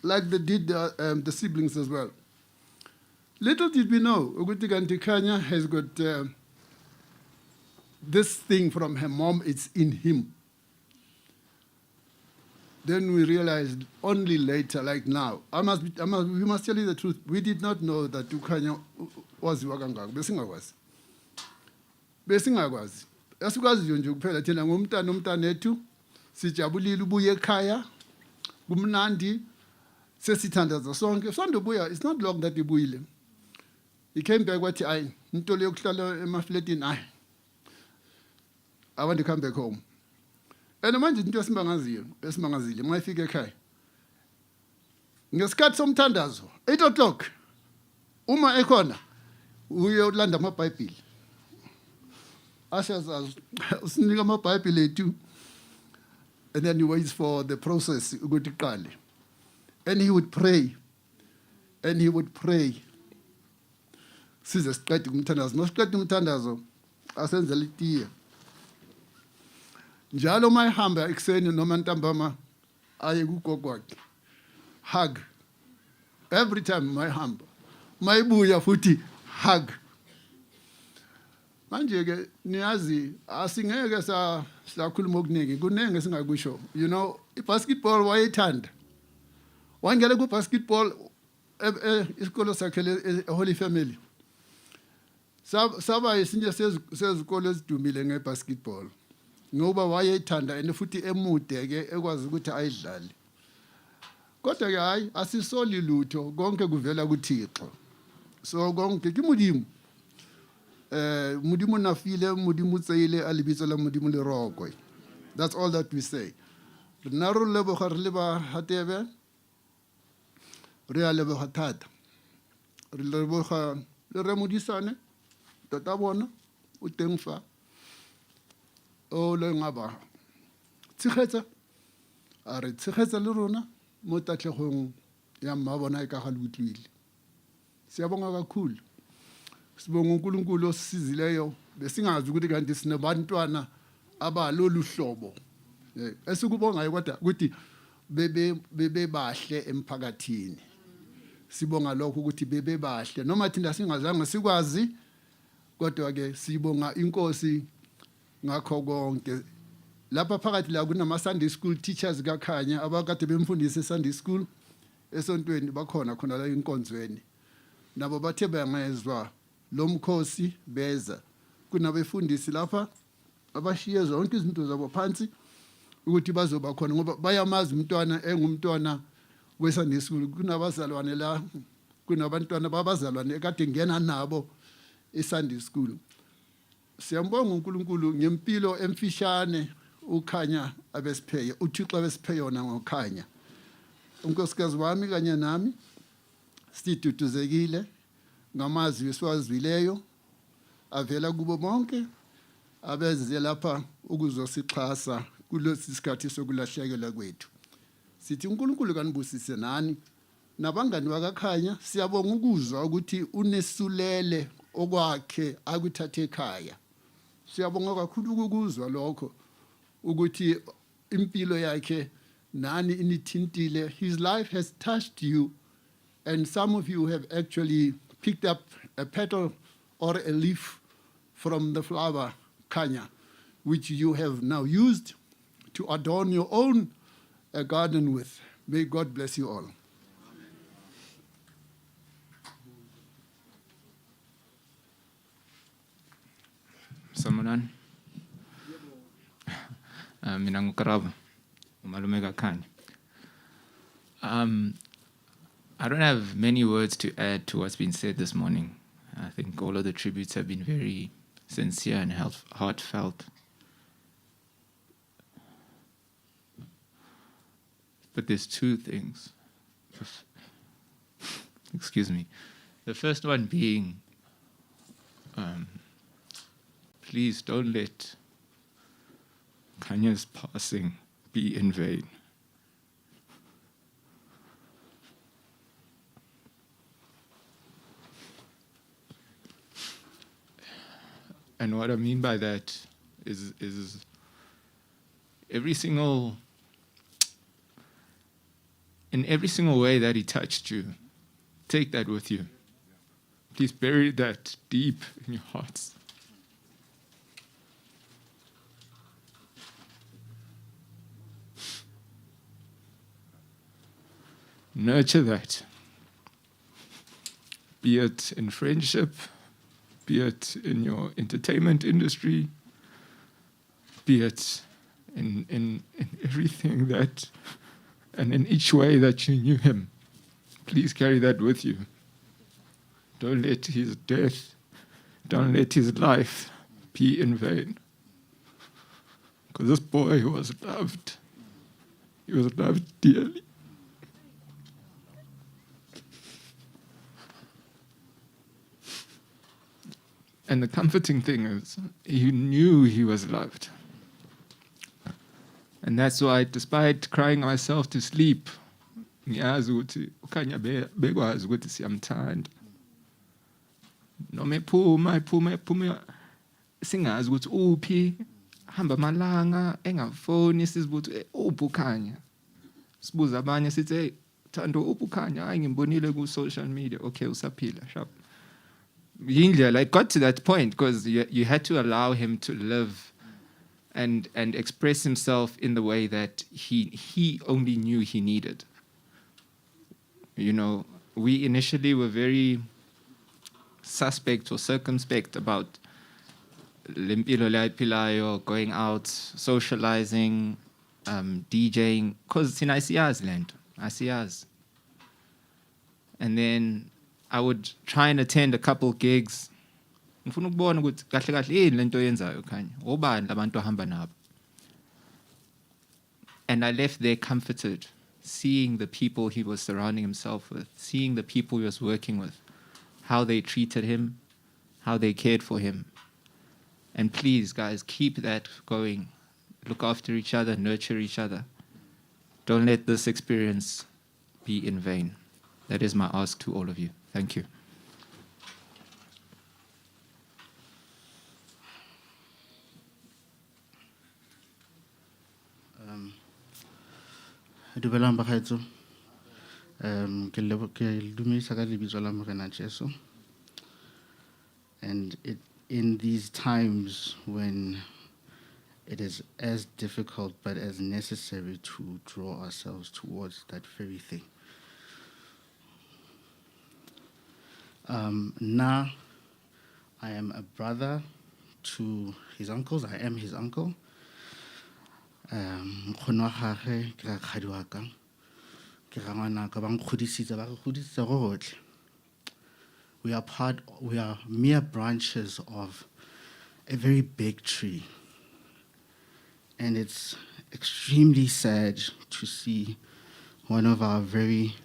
like they did the siblings as well. Little did we know, Uguti Khanya has got this thing from her mom, it's in him. Then we realized only later, like now, we must tell you the truth. We did not know that Khanya was wakangaka. Besingakwazi. Asikwazi nje kuphela thina ngomntana ethu sijabulile ubuye ekhaya. Kumnandi sesithandaza sonke. Sondobuya, it's not long that ibuyile. He came back wathi ayi, into le yokuhlala emafletini ayi. I want to come back home. And manje into esimangazile mayifika ekhaya. Ngesikhathi somthandazo 8 o'clock uma ekhona uyolanda amabhayibhili ashazazi usinika amabhayibhili ethu, and then he waits for the process ukuthi iqale, and he would pray size siqede umthandazo. Masiqede umthandazo asenzele itiye njalo uma ehamba ekuseni noma ntambama aye kugogo wakhe, hug every time mayihamba, mayibuya futhi hug. Manje ke niyazi asingeke sakhuluma okuningi, kunenge singakusho. You know, ibasketball wayethanda, wangela ku-basketball isikolo sakhe Holy Family saba esinye sezikolo ezidumile ngebasketball ngoba wayethanda and futhi emude ke ekwazi ukuthi ayidlale. Kodwa ke hayi asisoli lutho, konke kuvela kuThixo. So konke ke Modimo, Modimo nafile, Modimo tseile a lebitso la Modimo le rokwe. That's all that we say. Rena re leboga re leba Hadebe, re a leboga thata, re leboga le re Modisane tota bona o teng fa o le ngaba tshegetsa a re tshegetsa le rona mo tatlhegong ya mmabona e ka ga le utlwile. Siyabonga kakhulu, sibonga uNkulunkulu osisizileyo, besingazi ukuthi kanti sinabantwana abalolu hlobo esikubongayo kodwa ukuthi bebe bahle emphakathini. Sibonga lokho ukuthi bebe bahle noma thina singazange sikwazi, kodwa ke sibonga inkosi ngakho konke. Lapha phakathi la kunama Sunday school teachers kaKhanya abakade bemfundisa eSunday school esontweni, bakhona khona la inkonzweni, nabo bathe bangezwa lo mkhosi beza. Kunabefundisi lapha abashiye zonke izinto zabo phansi ukuthi bazoba khona ngoba bayamazi umntwana engumntwana weSunday school. Kunabazalwane la, kunabantwana babazalwane ekade ngena nabo eSunday school. Siyambonga uNkulunkulu ngempilo emfishane uKhanya abesipheyo, uThixo abesiphe yona ngoKhanya. Unkosikazi wami kanye nami siduduzekile ngamazwi esiwazileyo avela kubo bonke abeze lapha ukuzosixhasa kulesi sikhathi sokulahlekelwa kwethu. Sithi uNkulunkulu kanibusise nani nabangani bakaKhanya. Siyabonga ukuzwa ukuthi unesulele okwakhe akuthathe ekhaya. Siyabonga kakhulu ukuzwa lokho ukuthi impilo yakhe nani inithintile. His life has touched you, and some of you have actually picked up a petal or a leaf from the flower Khanya, which you have now used to adorn your own garden with. May God bless you all. Samanan. Mina nguKarabo, umalume kaKhanya. I don't have many words to add to what's been said this morning. I think all of the tributes have been very sincere and heartfelt. But there's two things. Excuse me. The first one being, please don't let Kanya's passing be in vain. And what I mean by that is in every single way that he touched you, take that with you. Please bury that deep in your hearts. Nurture that, be it in friendship, be it in your entertainment industry, be it in everything that, and in each way that you knew him. Please carry that with you. Don't let his death, don't let his life be in vain. Because this boy was loved. He was loved dearly. And the comforting thing is, he knew he was loved. And that's why, despite crying myself to sleep, ngiyazi ukuthi ukhanya bekwazi ukuthi siyamthanda. Noma ephuma singazi ukuthi uphi, hamba amalanga engafoni, sizibuthi uphi ukhanya. Sibuza abanye sithi hey Thando uphi ukhanya, hayi ngimbonile ku social media. Okay, usaphila sharp. Yindlela, it got to that point because you had to allow him to live and express himself in the way that he only knew he needed. You know, we initially were very suspect or circumspect about lempilo layiphilayo, going out, socializing, DJing, because thina asiyazi lento, asiyazi. And then I would try and attend a couple gigs. Ngifuna ukubona ukuthi kahle kahle yini lento yenzayo Khanya. Obani labantu ahamba nabo. And I left there comforted, seeing the people he was surrounding himself with, seeing the people he was working with, how they treated him, how they cared for him. And please, guys, keep that going. Look after each other, nurture each other. Don't let this experience be in vain. That is my ask to all of you. Thank you. Dumelang bagaetso. Ke le dumedisa ka lebitso la Morena Jesu. And in these times when it is as difficult but as necessary to draw ourselves towards that very thing. Now, I am a brother to his uncles. I am his uncle. Nkgono wa gagwe ke rakgadi wa ka. Ke ra ngwanaka ba nkgodisitse ba re godisitse go gotlhe. We are mere branches of a very big tree. And it's extremely sad to see one of our very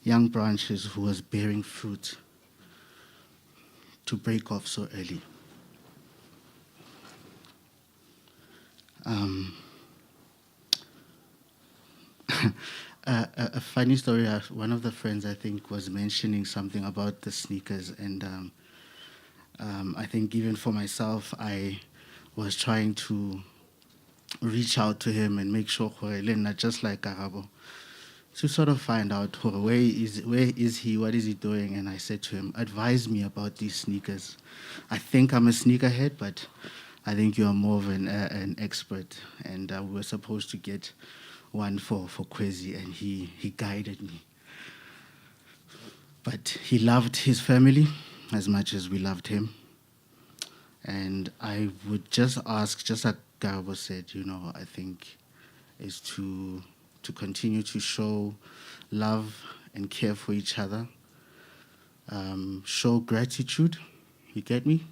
young branches who was bearing fruit to break off so early. A funny story, one of the friends I think was mentioning something about the sneakers, and I think even for myself, I was trying to reach out to him and make sure not just like Karabo, to sort of find out where is he, what is he doing, and I said to him, advise me about these sneakers. I think I'm a sneakerhead, but I think you are more of an expert, and we were supposed to get one for Kwezi, and he guided me. But he loved his family as much as we loved him. And I would just ask, just like Garbo said, I think is to continue to show love and care for each other, show gratitude, you get me?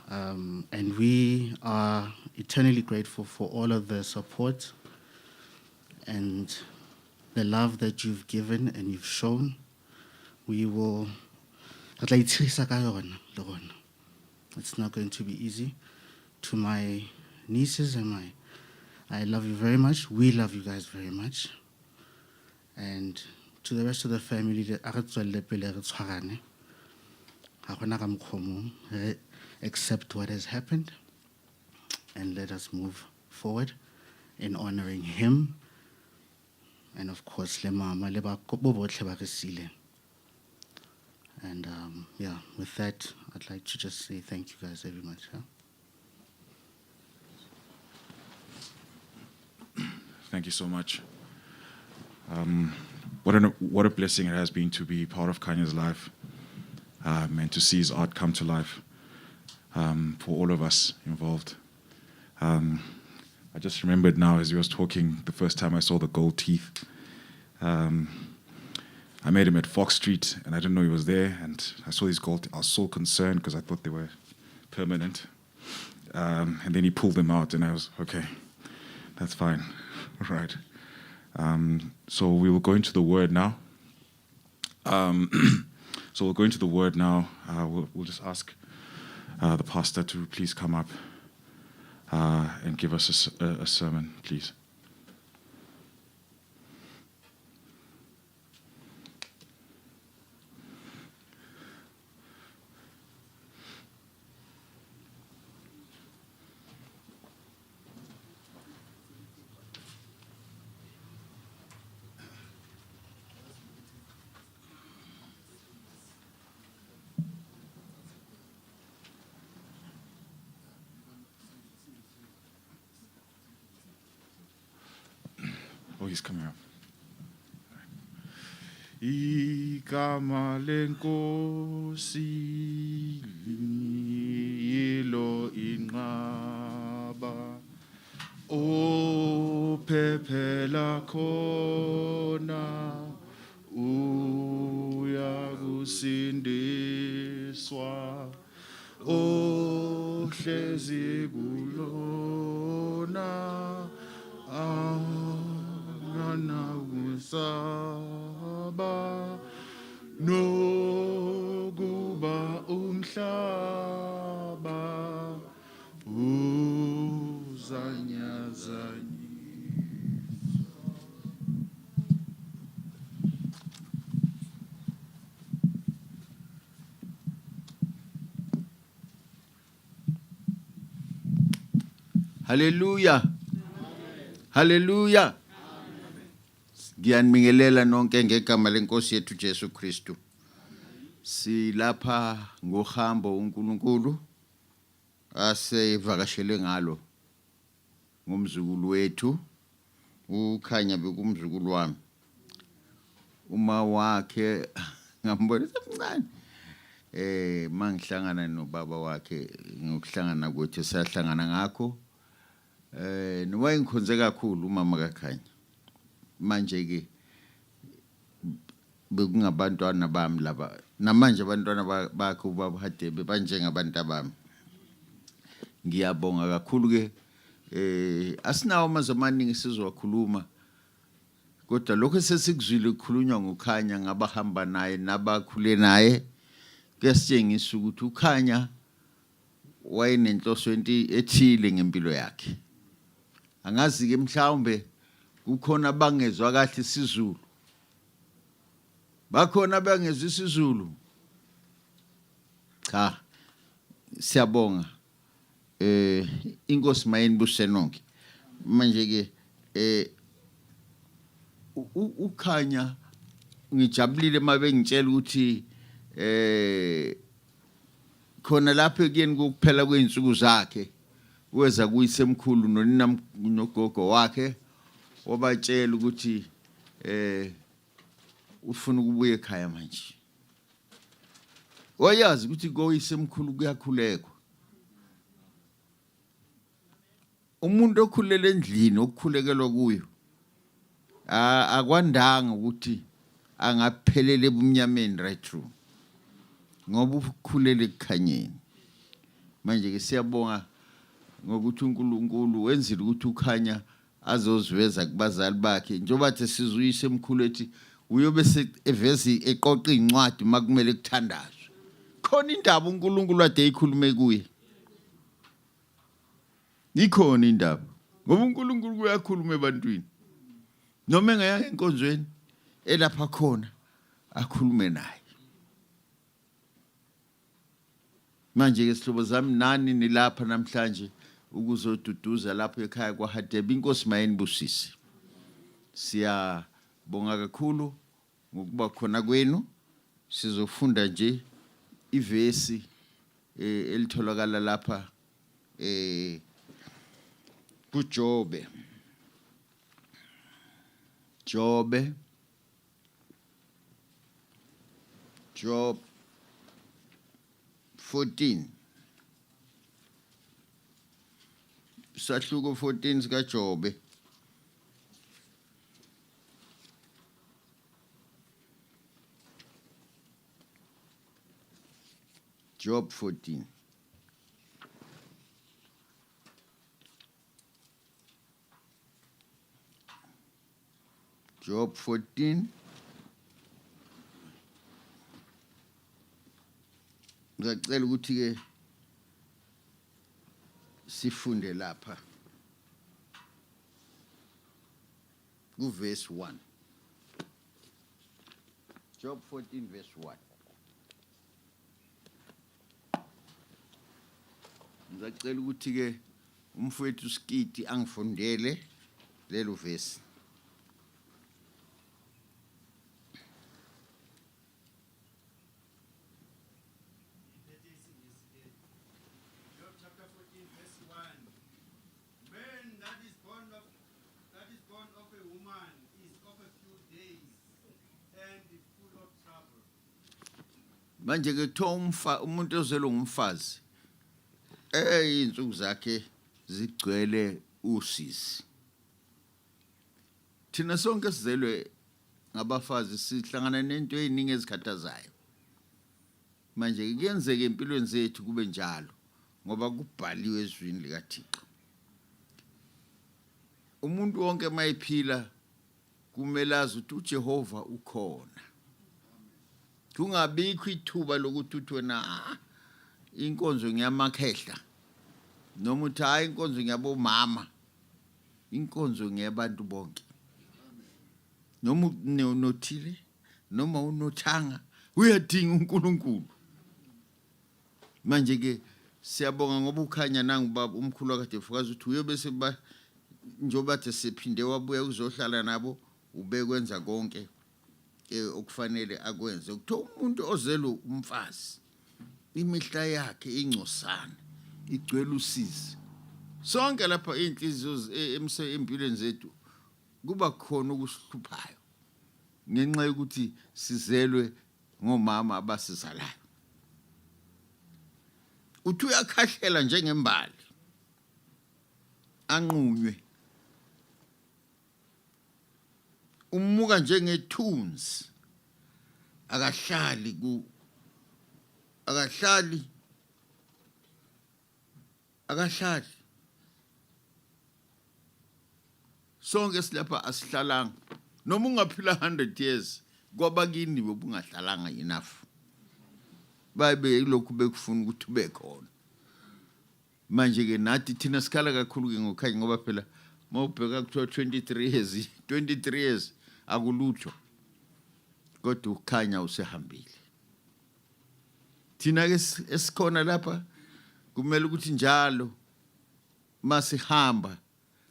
And we are eternally grateful for all of the support and the love that you've given and you've shown. We will. It's not going to be easy. To my nieces and I love you very much. We love you guys very much. And to the rest of the family, accept what has happened and let us move forward in honoring him and of course le mama le ba botlhe ba re sile. And with that I'd like to just say thank you guys very much. Thank you so much. What a blessing it has been to be part of Kanye's life and to see his art come to life. For all of us involved. I just remembered now as he was talking, the first time I saw the gold teeth. I met him at Fox Street, and I didn't know he was there, and I saw these gold teeth. I was so concerned because I thought they were permanent. And then he pulled them out, and I was, okay, that's fine. All right. So we will go into the word now. So we'll go into the word now. We'll just ask the pastor to please come up and give us a sermon, please. Oh, he's coming up. Igama lenkosi yilo inqaba ophephela khona uyakusindiswa ohlezi kulona anganawusaba nokuba umhlaba uzanyazanyiswa. Hallelujah. Hallelujah. Ngiyanibingelela nonke ngegama lenkosi yethu Jesu Kristu. Silapha ngohambo uNkulunkulu asevakashele ngalo ngomzukulu wethu uKhanya bekumzukulu wami. Uma wakhe ngambona semncane. Mangihlangana nobaba wakhe ngokuhlangana kwethu sahlangana ngakho. Nowayengikhonze kakhulu umama kaKhanya. Manje ke bekungabantwana bami laba. Namanje abantwana bakhe ubaba Hadebe banjengabantu bami. Ngiyabonga kakhulu ke asinawo amazwi amaningi sizowakhuluma. Kodwa lokho sesikuzwile ukukhulunywa ngoKhanya ngabahamba naye nabakhule naye kuyasitshengisa ukuthi uKhanya wayenenhloso ethile ngempilo yakhe. Angazi ke mhlawumbe kukhona bangezwa kahle isiZulu. Bakhona bangezwa isiZulu. Cha. Siyabonga. Inkosi mayinibushe nonke. Manje ke uKhanya ngijabulile mabengitshela ukuthi khona lapho kuyeni kuphela kweinsuku zakhe weza kuyisemkhulu nonina nogogo wakhe wabatshela ukuthi ufuna ukubuya ekhaya manje. Wayazi ukuthi koyisemkhulu kuyakhulekwa. Umuntu okhulele endlini okukhulekelwa kuyo akwandanga ukuthi angaphelele ebumnyameni right through. Ngoba ukhulele ekukhanyeni. Manje ke siyabonga ngokuthi uNkulunkulu wenzile ukuthi uKhanya azoziveza kubazali bakhe njengobathi sizuyise emkhulu ethi uyobe evezi eqoqa incwadi makumele kuthandazwe. Khona indaba uNkulunkulu ade eyikhulume kuye. Ikhona indaba. Ngoba uNkulunkulu uyakhuluma ebantwini. Noma engaya enkonzweni elapha khona akhulume naye. Manje ke sihlobo zami nani nilapha namhlanje ukuzoduduza lapho ekhaya kwaHadebe. Inkosi mayinibusise. Siyabonga kakhulu ngokuba khona kwenu. Sizofunda nje ivesi elitholakala lapha kuJobe. Job 14. Sahluko 14 sikaJobe. Job 14. Job 14. Ngicela ukuthi ke sifunde lapha ku verse 1. Job 14 verse 1. Ngicela ukuthi ke umfowethu Skiti angifundele lelo verse. Job chapter 14 verse 1. Man that is born of a woman is of a few days and full of trouble. Manje ke umuntu ozelwe ngumfazi insuku zakhe zigcwele usisi. Thina sonke sizelwe ngabafazi sihlangana nento eziningi ezikhathazayo. Manje kuyenzeka empilweni zethu kube njalo ngoba kubhaliwe ezwini likaThixo. Umuntu wonke mayiphila kumele azi ukuthi uJehova ukhona. Kungabikho ithuba lokuthi uthi wena inkonzo ngiyamakhehla noma uthi hayi inkonzo ngiyabomama. Inkonzo ngiyabantu bonke. Noma unothile noma unothanga uyadinga uNkulunkulu. Manje ke siyabonga ngoba ukhanya nangu baba umkhulu wakade fukazi uthi uyobe seba njoba the siphinde wabuya uzohlala nabo ubekwenza konke okufanele akwenze. Kuthiwa umuntu ozelwe umfazi imihla yakhe ingcosana igcwele usizi. Sonke lapha inhliziyo empilweni zethu kuba khona ukusihluphayo ngenxa yokuthi sizelwe ngomama abasizalayo. Uthi uyakhahlela njengembali anqunywe umuka njengethunzi akahlali sonke silapha asihlalanga noma ungaphila 100 years kwabakini bobungahlalanga enough. Babe lokhu bekufuna ukuthi ube khona. Manje ke nathi thina sikhala kakhulu ke ngokhanya ngoba phela mawubheka kuthiwa 23 years akulutho. Kodwa ukhanya usehambile. Thina ke esikhona lapha kumele ukuthi njalo masihamba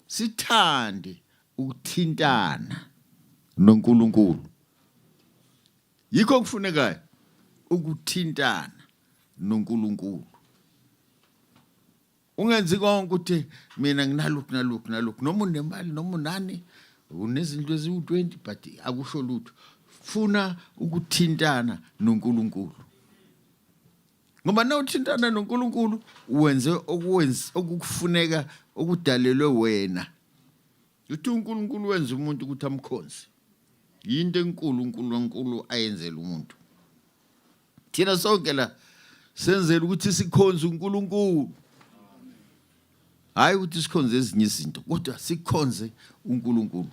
sithande ukuthintana noNkulunkulu. Yikho kufunekayo ukuthintana noNkulunkulu. Ungenzi konke ukuthi mina nginalokhu noma unemali noma unani unezinto eziwu20 but akusho lutho. Funa ukuthintana noNkulunkulu. Ngoba na uthintana noNkulunkulu wenze okukufuneka okudalelwe wena. Uthi uNkulunkulu wenza umuntu ukuthi amkhonze. Yinto enkulu uNkulunkulu ayenzela umuntu. Thina sonke la senzela ukuthi sikhonze uNkulunkulu. Hayi ukuthi sikhonze ezinye izinto kodwa sikhonze uNkulunkulu.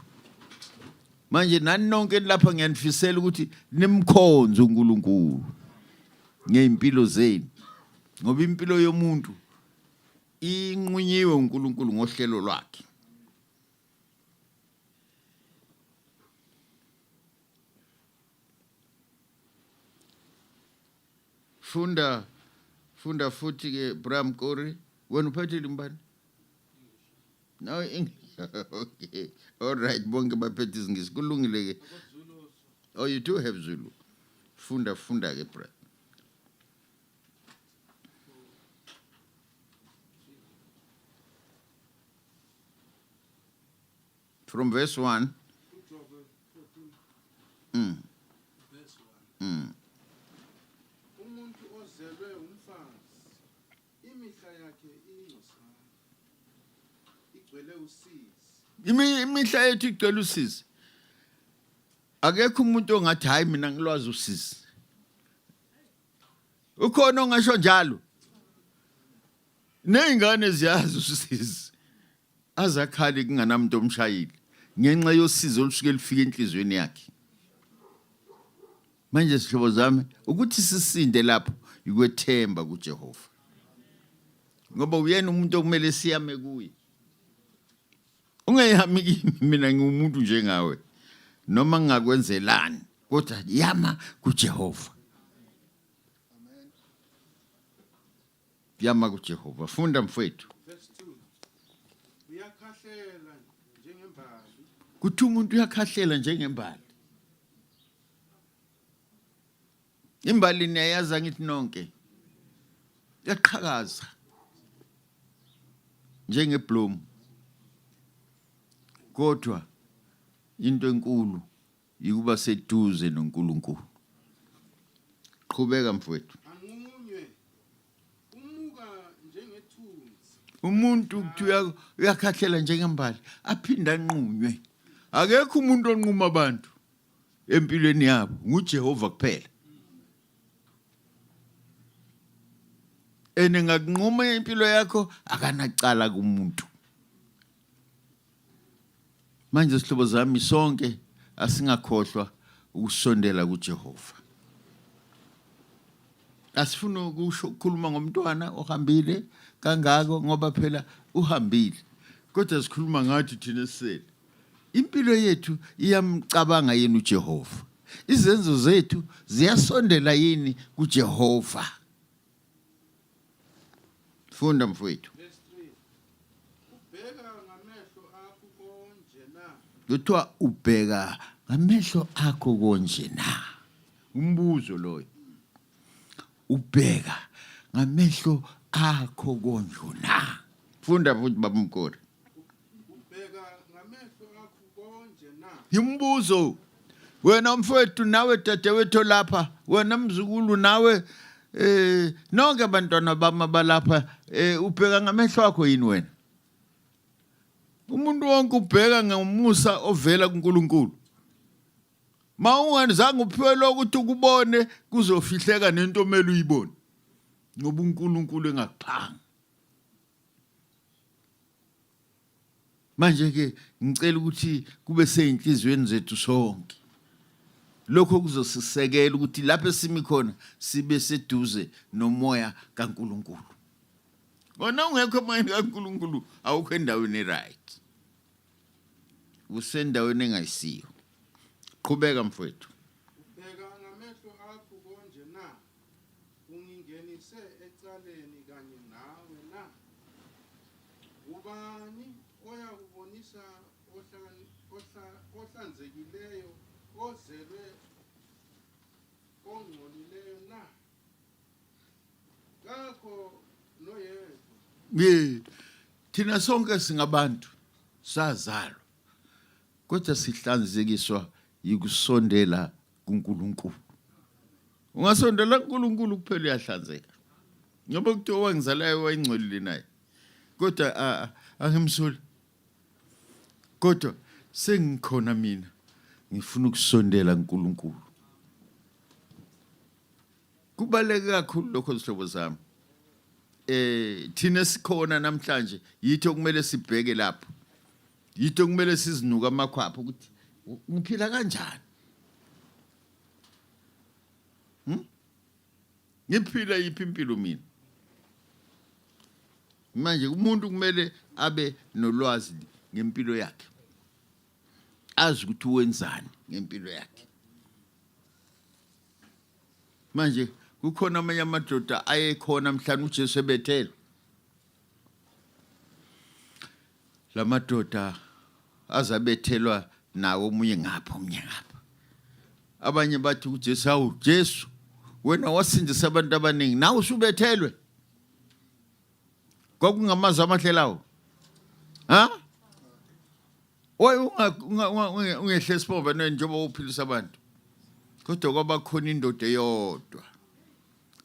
Manje nani nonke lapha ngiyanifisela ukuthi nimkhonze uNkulunkulu ngeimpilo zenu. Ngoba impilo yomuntu inqunyiwe uNkulunkulu ngohlelo lwakhe. Funda futhi ke Bram Kori wena uphethe limbani? No okay. All right, bonke baphethe izingisi kulungile ke. Oh, you do have Zulu. Funda ke Bram. From verse 1. Umuntu ozelwe umfazi imihla yakhe ingcosana igcwele usizi. Imihla yethu igcwele usizi. Akekho umuntu ongathi hayi mina ngilwazi usizi. Ukhona ongasho njalo. Nezingane ziyazi usizi. Azakhali kunganamuntu omshayile ngenxa yosizo olusuke lifika enhlizweni yakhe. Manje sihlobo zami ukuthi sisinde lapho ikwethemba kuJehova ngoba uyena umuntu okumele siyame kuye ungeyami kimi mina ngiwumuntu njengawe noma ngingakwenzelani kodwa yama kuJehova yama kuJehova funda mfowethu uyakhahlela njengembali kuthi umuntu uyakhahlela njengembali imbali niyayazi ngithi nonke yaqhakaza njengebloom kodwa into enkulu yikuba seduze noNkulunkulu qhubeka mfowethu anqunywe umuka njengethunzi umuntu uyakhahlela njengembali aphinda anqunywe akekho umuntu onquma abantu empilweni yabo nguJehova kuphela ngakunquma impilo yakho akanacala kumuntu manje sihlobo zami sonke asingakhohlwa ukusondela kuJehova asifuna ukukhuluma ngomntwana ohambile kangako ngoba phela uhambile kodwa sikhuluma ngathi thina sisele impilo yethu iyamcabanga yena uJehova izenzo zethu ziyasondela yini kuJehova funda mfowethu kuthiwa ubheka ngamehlo akho konje na umbuzo loyo ubheka ngamehlo akho konje na funda futhi babamkori ubheka ngamehlo akho konje na imbuzo wena mfowethu nawe dadewethu lapha wena mzukulu nawe nonke abantwana bama balapha ubheka ngamehlo akho yini wena umuntu wonke ubheka ngomusa ovela kuNkulunkulu ungazange uphiwe lokuthi ukubone kuzofihleka nento omele uyibone ngoba uNkulunkulu engakuphanga manje ke ngicela ukuthi kube seyinhlizweni zethu sonke lokho kuzosisekela ukuthi lapho esimi khona sibe seduze nomoya kaNkulunkulu wona ungekho emoyeni kaNkulunkulu awukho endaweni right usendaweni engayisiyo qhubeka mfowethu ubheka ngamehlo akho konje na ungingenise ecaleni kanye nawe na ubani oya kubonisa ohlanzekileyo ozelwe ongcolileyo na kakho noyedwa thina sonke singabantu sazalwa kodwa sihlanzekiswa yikusondela kuNkulunkulu ungasondela kuNkulunkulu kuphela uyahlanzeka ngoba kuthiwa wangizalayo wayingcolile naye kodwa angimsoli kodwa sengikhona mina ngifuna ukusondela kuNkulunkulu kubaleke kakhulu lokho sihlobo sami thina sikhona namhlanje yitho okumele sibheke lapho yitho okumele sizinuka amakhwapha ukuthi ngiphila kanjani ngiphila yiphi impilo mina manje umuntu kumele abe nolwazi ngempilo yakhe azi ukuthi wenzani ngempilo yakhe manje kukhona amanye amadoda ayekhona mhlawumbe uJesu ebethela lamadoda azabethelwa nawo omunye ngapha abanye bathi uJesu hawu Jesu wena wasindisa abantu abaningi nawe usubethelwe kwakungamazi amahlelawo ungehle sibova njengoba uphilisa abantu kodwa kwaba khona indoda eyodwa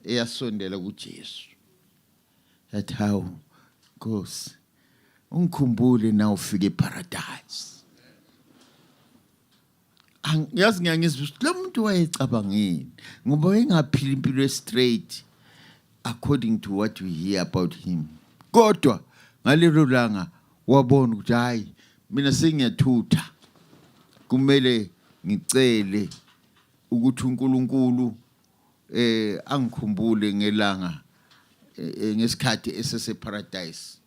eyasondela kuJesu yathi hawu Nkosi ungikhumbule na ufike eparadise yazi ngiyangizwa lo muntu wayecabangeni ngoba engaphila impilo straight according to what we hear about him kodwa ngalelo langa wabona ukuthi hayi mina sengiyathutha kumele ngicele ukuthi uNkulunkulu angikhumbule ngelanga ngesikhathi esese paradise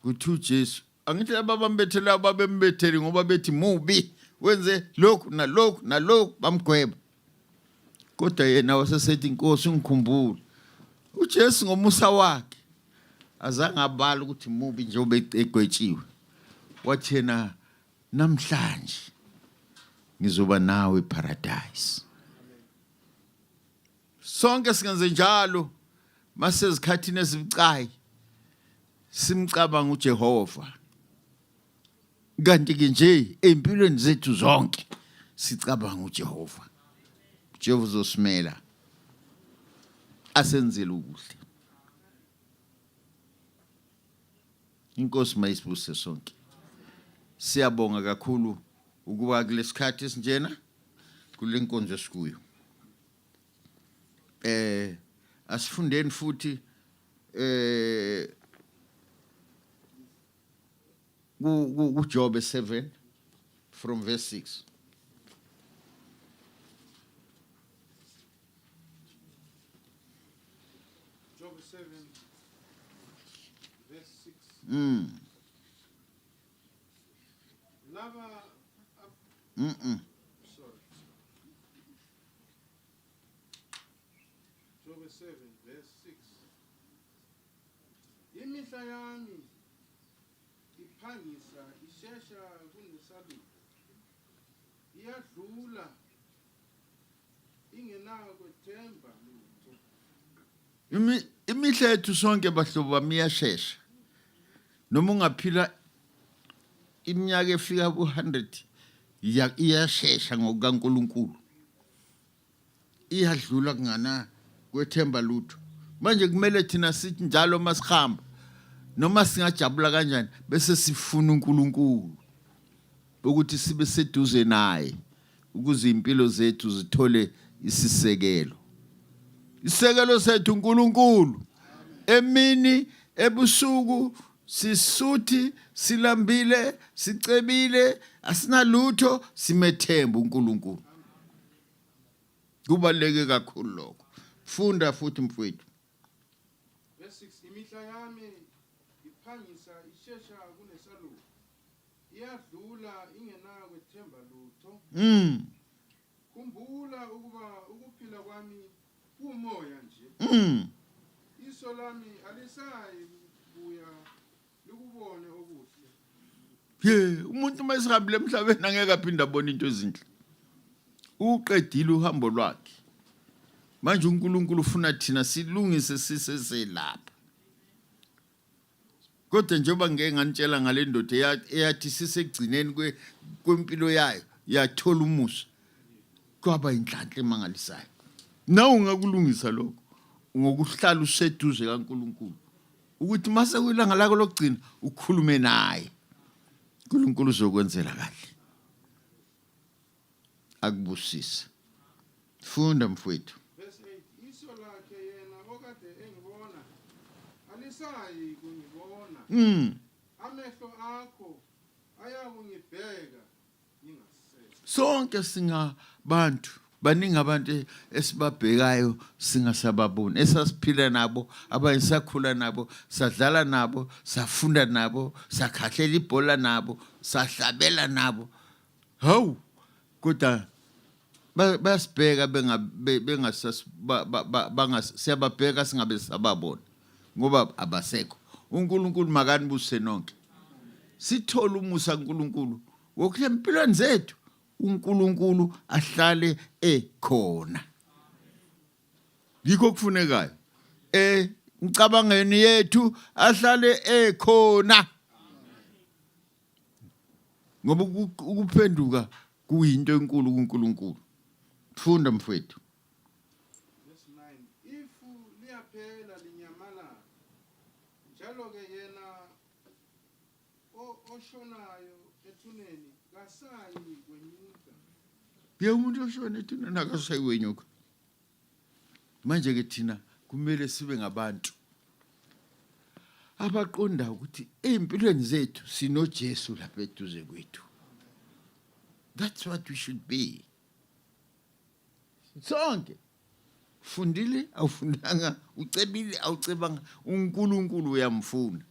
kuthi uJesu angithi laba bambethele ababembethele ngoba bethi mubi wenze lokhu nalokhu nalokhu bamgweba kodwa yena wasesethi inkosi ngikhumbule uJesu ngomusa wakhe azange abala ukuthi mubi njengoba egwetshiwe wathi yena namhlanje ngizoba nawe paradise sonke singenze njalo masezikhathini ezibucayi simcabanga uJehova kanti ke nje empilweni zethu zonke sicabanga uJehova Jehova uzosimela asenzele ukuhle inkosi mayisibuse sonke siyabonga kakhulu ukuba kulesikhathi esinjena kule nkonzo esikuyo asifundeni futhi Job 7 from verse 6 Job 7 verse 6 Lava sorry Job 7 verse 6 Imihla yami iphangisa ishesha kunesaluko iyadlula ingenako themba lutho imihla yethu sonke bahlobo bami iyashesha noma ungaphila iminyaka efika ku100 iyashesha ngokukaNkulunkulu iyadlula kungana kwethemba lutho manje kumele thina sithi njalo masihamba noma singajabula kanjani bese sifuna uNkulunkulu ukuthi sibe seduze naye ukuze impilo zethu zithole isisekelo sethu uNkulunkulu emini ebusuku sisuthi silambile sicebile asinalutho simethemba uNkulunkulu kubaleke kakhulu lokho funda futhi mfowethu verse 6 imihla yami iphangisa ishesha kunesaluko iyadlula ingenako themba lutho khumbula ukuba ukuphila kwami kumoya nje iso lami alisayi kuya likubone okuhle umuntu masihambile emhlabeni angeke aphinde abone into ezinhle uqedile uhambo lwakhe manje uNkulunkulu ufuna thina silungise siseselapha kodwa njengoba ngeke nganitshela ngale ndoda eyathi sisegcineni kwempilo yayo yathola umusa kwaba inhlanhla emangalisayo nawe ungakulungisa lokho ngokuhlala useduze kaNkulunkulu ukuthi mase kuyilanga lakho lokugcina ukhulume naye uNkulunkulu uzokwenzela kahle akubusise funda mfowethu verse 8 iso lakhe yena okade engibona alisayi kungibona amehlo akho ayakungibheka ningasese sonke singabantu baningi abantu esibabhekayo singasababoni esasiphila nabo abanye sakhula nabo sadlala nabo safunda nabo sakhahlela ibhola nabo sahlabela nabo hawu kodwa basibheka siyababheka singabe sababona ngoba abasekho uNkulunkulu makanibuse nonke sithola umusa kuNkulunkulu wokuthi empilweni zethu uNkulunkulu ahlale ekhona yikho kufunekayo ngicabangeni yethu ahlale ekhona ngoba ukuphenduka kuyinto enkulu kuNkulunkulu funda mfowethu verse 9 ifu liyaphela linyamala njalo ke yena oshonayo ethuneni kasayi kwenyuka umuntu oshona ethuneni akasayi kwenyuka manje ke thina kumele sibe ngabantu abaqonda ukuthi empilweni zethu sinoJesu lapha eduze kwethu that's what we should be sonke Fundile awufundanga, ucebile awucebanga, uNkulunkulu uyamfuna.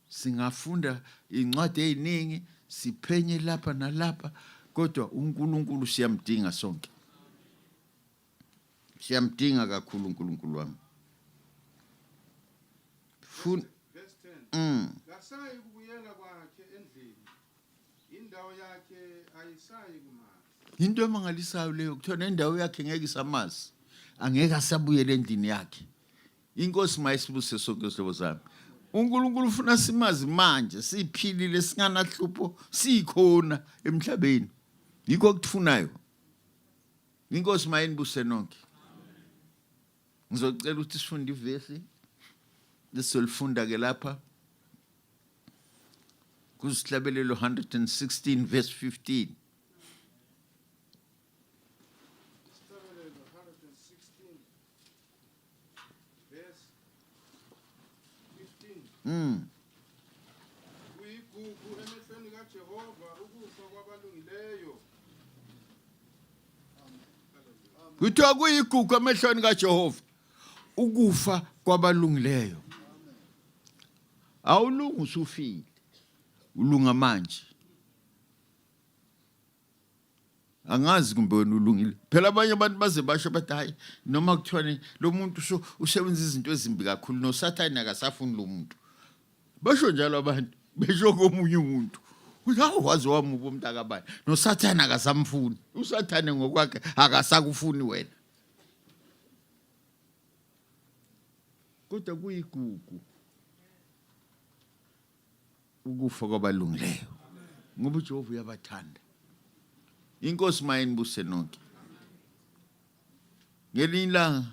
Singafunda incwadi eziningi, siphenye lapha nalapha, kodwa uNkulunkulu siyamdinga sonke. Siyamdinga kakhulu uNkulunkulu wami. Verse 10. Kasayi kubuyela kwakhe endlini. Indawo yakhe ayisayi kumazi. Into emangalisayo leyo kuthiwa indawo yakhe ngeke isamazi. Angeke asabuyele endlini yakhe. Inkosi mayisibuse sonke isihlobo sami. uNkulunkulu ufuna simazi manje, siphilile singanahlupho, sikhona emhlabeni. Yikho okufunayo. Inkosi mayinibuse nonke. Ngizocela ukuthi sifunde ivesi. Lesolifunda ke lapha. Kusihlabelelo 116 verse 15. Uyigugu emehlweni kaJehova ukufa kwabalungileyo. Kuthiwa kuyigugu emehlweni kaJehova ukufa kwabalungileyo. Awulungu usufile. Ulunga manje. Angazi kumbe wena ulungile. Phela abanye abantu baze basho bathi hayi noma kuthiwa lo muntu usebenza izinto ezimbi kakhulu noSathane akasafuni lo muntu. Basho njalo abantu besho komunye umuntu. Uyawo wazi wami umuntu akabani. NoSathane akasamfuni. uSathane ngokwakhe akasakufuni wena. Kodwa kuyigugu ukufa kwabalungileyo. Ngoba uJehova uyabathanda. Inkosi mayinibuse nonke. Ngelinye ilanga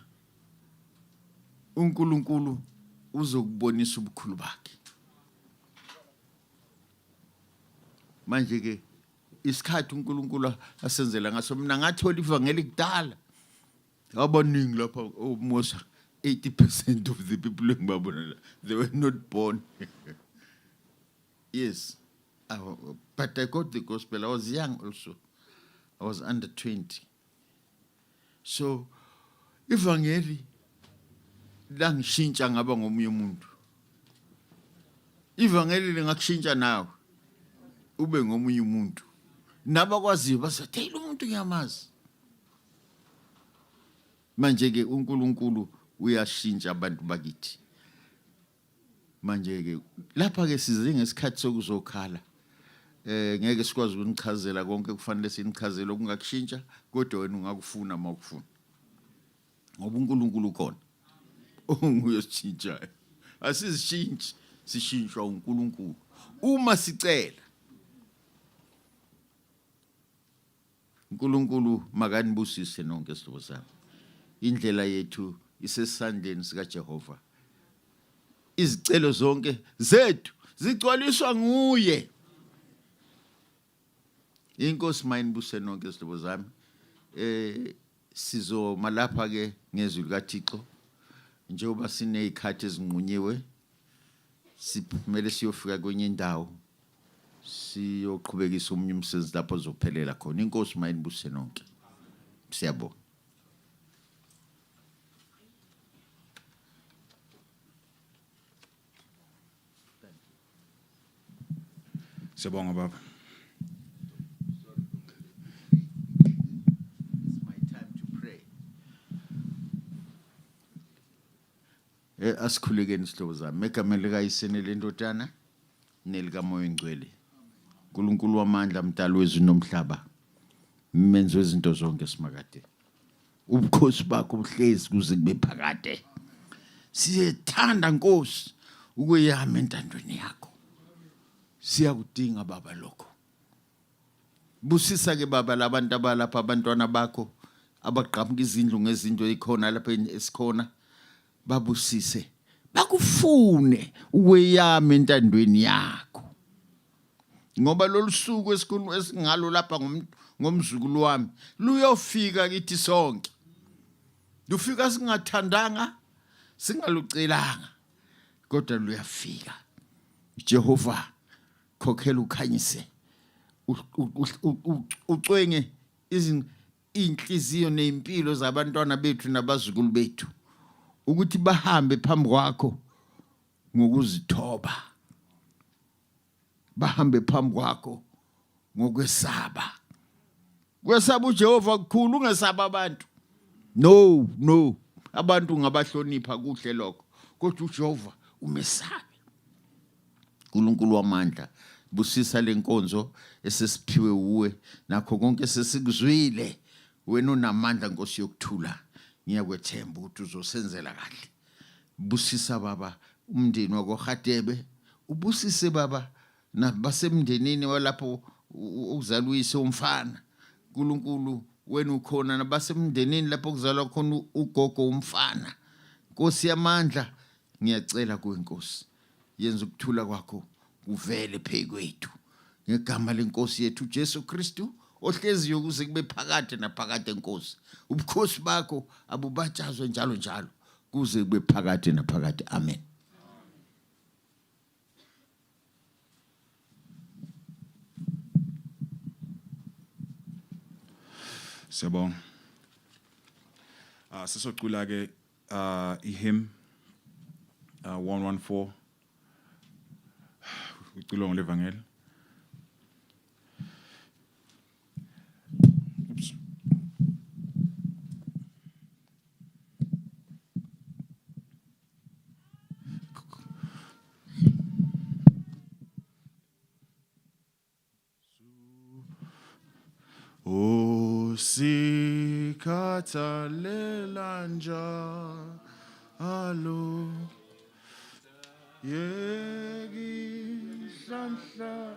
uNkulunkulu uzokubonisa ubukhulu bakhe. Manje ke isikhathi uNkulunkulu asenzela ngaso mina ngathola ivangeli kudala. Abaningi lapha almost 80% of the people engibabona they were not born. Yes. But I got the gospel. I was young also. I was under 20. So, ivangeli langishintsha ngaba ngomunye umuntu. Ivangeli lingakushintsha nawe ube ngomunye umuntu. Nabakwaziyo basathi hey lo muntu ngiyamazi. Manje ke uNkulunkulu uyashintsha abantu bakithi. Manje ke lapha ke size ngesikhathi sokuzokhala. Ngeke sikwazi ukunichazela konke kufanele sinichazele okungakushintsha kodwa wena ungakufuna mawukufuna. Ngoba uNkulunkulu khona. Onguye sitshintshayo. Asizishintshi, sishintshwa uNkulunkulu. Uma sicela uNkulunkulu makanibusise nonke sihlobo sami. Indlela yethu isesandleni sika Jehova. Izicelo zonke zethu zigcwaliswa nguye. Inkosi mayinibuse nonke sihlobo sami. Sizoma lapha ke ngezwi likaThixo. Njengoba sinezikhathi ezinqunyiwe, siphumele siyofika kwenye indawo. Siyoqhubekisa umunye umsebenzi lapho uzophelela khona. Inkosi mayinibuse nonke. Siyabonga. Siyabonga baba. It's my time to pray. Asikhulekeni sihlobo zami. Egameni likaYiseni lendodana nelikaMoya Oyingcwele. uNkulunkulu wamandla mdali wezulu nomhlaba. Mmenzi wezinto zonke simakade. Ubukhosi bakho buhlezi kuze kube phakade. Siyethanda Nkosi ukuyama entandweni yakho. Siyakudinga baba lokho. Busisa ke baba labantu abalapha abantwana bakho abaqhamuka izindlu ngezinto ezikhona lapha esikhona. Babusise. Bakufune ukuyama entandweni yakho. Ngoba lolusuku esikhulu esingalo lapha ngomzukulu wami luyofika kithi sonke. Lufika singathandanga, singalucelanga. Kodwa luyafika. Jehova khokhela ukhanyise. Ucwenge inhliziyo neimpilo zabantwana bethu nabazukulu bethu ukuthi bahambe phambi kwakho ngokuzithoba, bahambe phambi kwakho ngokwesaba. Kwesaba uJehova kukhulu, ungesaba abantu. No, abantu ngabahlonipha kuhle lokho, kodwa uJehova umesabe. uNkulunkulu wamandla, busisa lenkonzo esesiphiwe uwe nakho konke sesikuzwile. Wena unamandla Nkosi yokuthula, ngiyakwethemba ukuthi uzosenzela kahle. Busisa baba umndeni wakoHadebe, ubusise baba nabasemndenini walapho uzalwa uyise umfana. uNkulunkulu wena ukhona nabasemndenini lapho kuzalwa khona ugogo umfana. Nkosi yamandla, ngiyacela kuwe Nkosi, yenza ukuthula kwakho kuvele phezu kwethu ngegama lenkosi yethu Jesu Kristu ohleziyo kuze kube phakade naphakade. Nkosi, ubukhosi bakho abubatshazwe njalo njalo kuze kube phakade naphakade. Amen. Siyabonga. Sisocula ke ihymn 114 uculwa ngolevangeli. Sikhathalela njalo yekihlanhla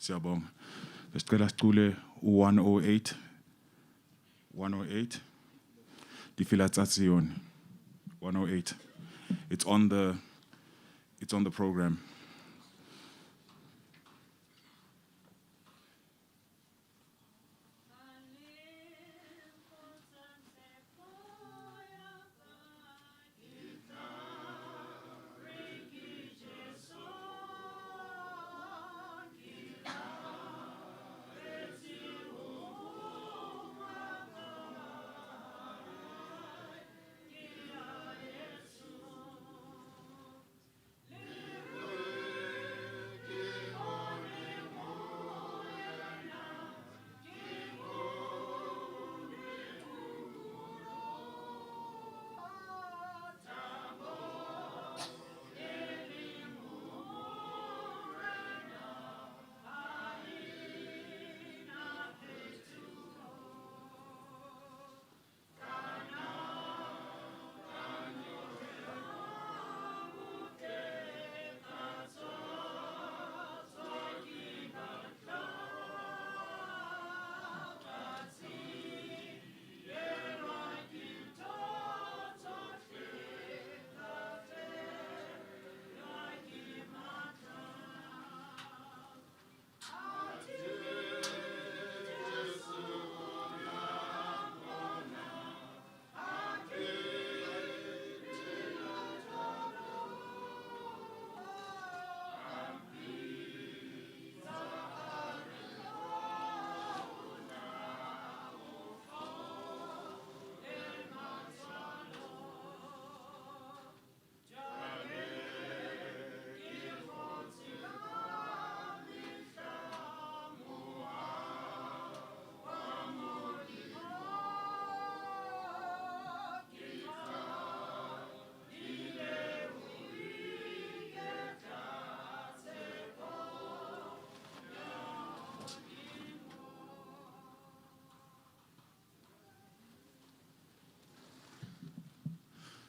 Siyabonga. Besicela sicule 108. 108. Difila Tsatsioni. 108. It's on the program.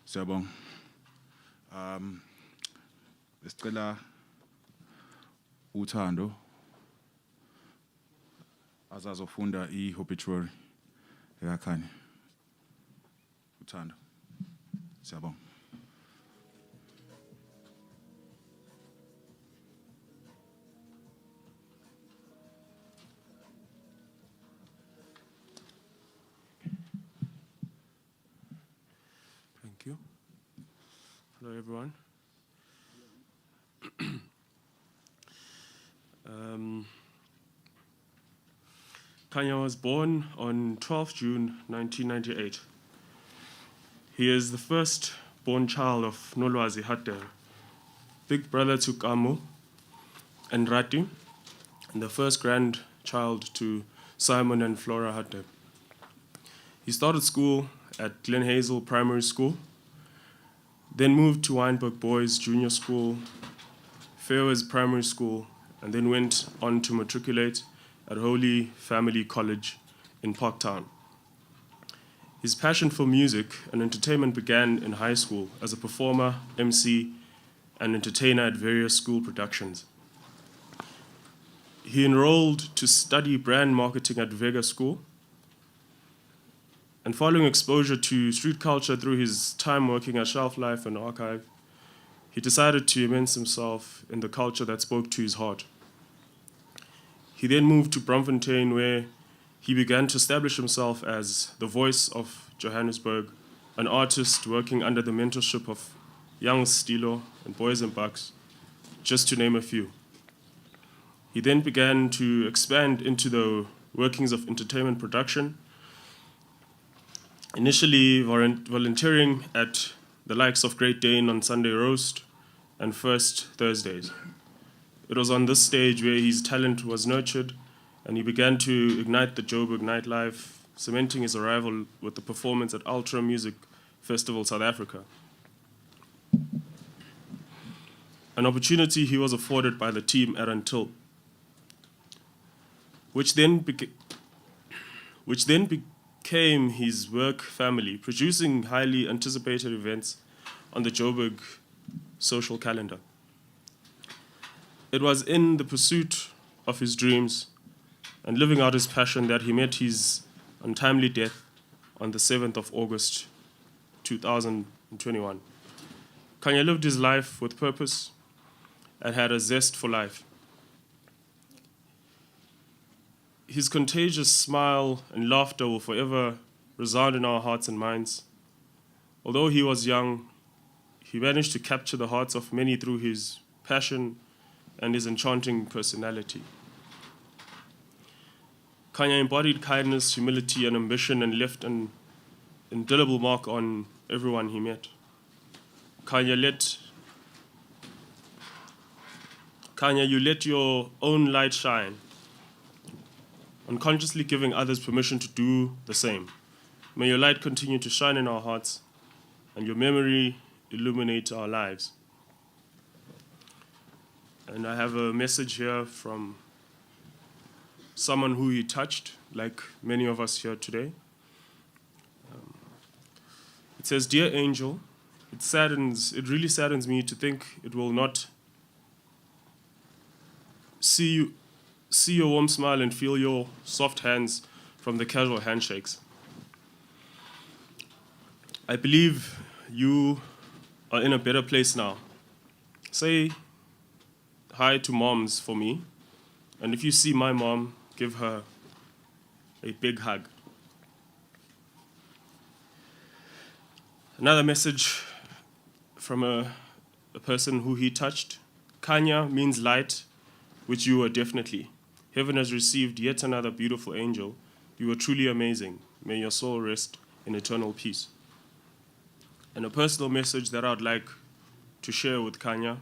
Siyabonga. Besicela uThando azazofunda i-obituary ekaKhanya. Uthando. Siyabonga. Thank you. Hello, everyone. Kanye was born on 12 June 1998. He is the first born child of Nolwazi Hadebe, big brother to Kamo and Rati, and the first grandchild to Simon and Flora Hadebe. He started school at Glen Hazel Primary School, then moved to Wynberg Boys Junior School, Fairways Primary School, and then went on to matriculate at Holy Family College in Parktown. His passion for music and entertainment began in high school as a performer, MC, and entertainer at various school productions. He enrolled to study brand marketing at Vega School, and following exposure to street culture through his time working at Shelf Life and Archive, he decided to immerse himself in the culture that spoke to his heart. He then moved to Braamfontein, where he began to establish himself as the voice of Johannesburg, an artist working under the mentorship of Young Stilo and Boys and Bucks, just to name a few. He then began to expand into the workings of entertainment production, initially volunteering at the likes of Great Dane on Sunday Roast and First Thursdays. It was on this stage where his talent was nurtured, and he began to ignite the Joburg nightlife, cementing his arrival with the performance at Ultra Music Festival South Africa. An opportunity he was afforded by the team at Until, which then became his work family, producing highly anticipated events on the Joburg social calendar. It was in the pursuit of his dreams and living out his passion that he met his untimely death on the 7th of August, 2021. Kanye lived his life with purpose and had a zest for life. His contagious smile and laughter will forever resound in our hearts and minds. Although he was young, he managed to capture the hearts of many through his passion and his enchanting personality. Kanye embodied kindness, humility, and ambition and left an indelible mark on everyone he met. Kanye, you let your own light shine, unconsciously giving others permission to do the same. May your light continue to shine in our hearts and your memory illuminate our lives. And I have a message here from someone who he touched, like many of us here today. It says, "Dear Angel, it really saddens me to think it will not see your warm smile and feel your soft hands from the casual handshakes. I believe you are in a better place now. Say hi to moms for me, and if you see my mom, give her a big hug." Another message from a person who he touched. "Khanya means light, which you are definitely. Heaven has received yet another beautiful angel. You are truly amazing. May your soul rest in eternal peace." And a personal message that I would like to share with Khanya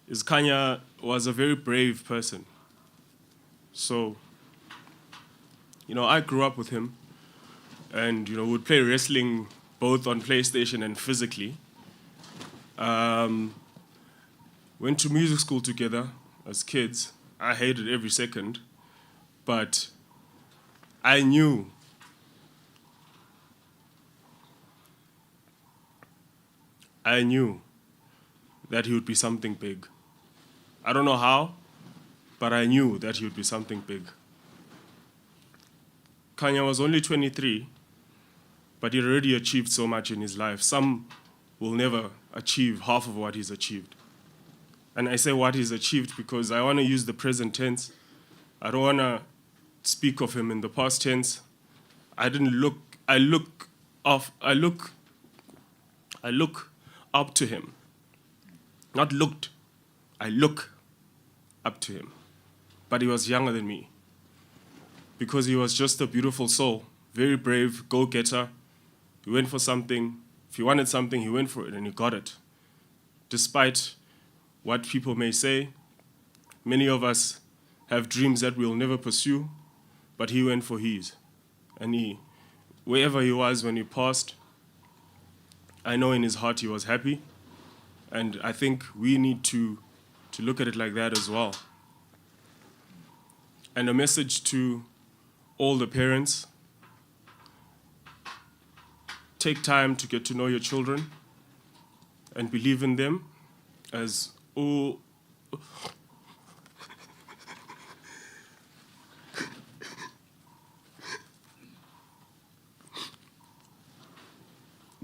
is Khanya was a very brave person. So, I grew up with him and, would play wrestling both on PlayStation and physically. Went to music school together as kids. I hated every second, but I knew that he would be something big. I don't know how, but I knew that he would be something big. Kanye was only 23, but he already achieved so much in his life. Some will never achieve half of what he's achieved. And I say what he's achieved because I want to use the present tense. I don't want to speak of him in the past tense. I look up to him. Not looked, I look up to him. But he was younger than me because he was just a beautiful soul, very brave, go-getter. He went for something. If he wanted something, he went for it and he got it. Despite what people may say, many of us have dreams that we'll never pursue, but he went for his. And wherever he was when he passed, I know in his heart he was happy. And I think we need to look at it like that as well. And a message to all the parents: take time to get to know your children and believe in them as all.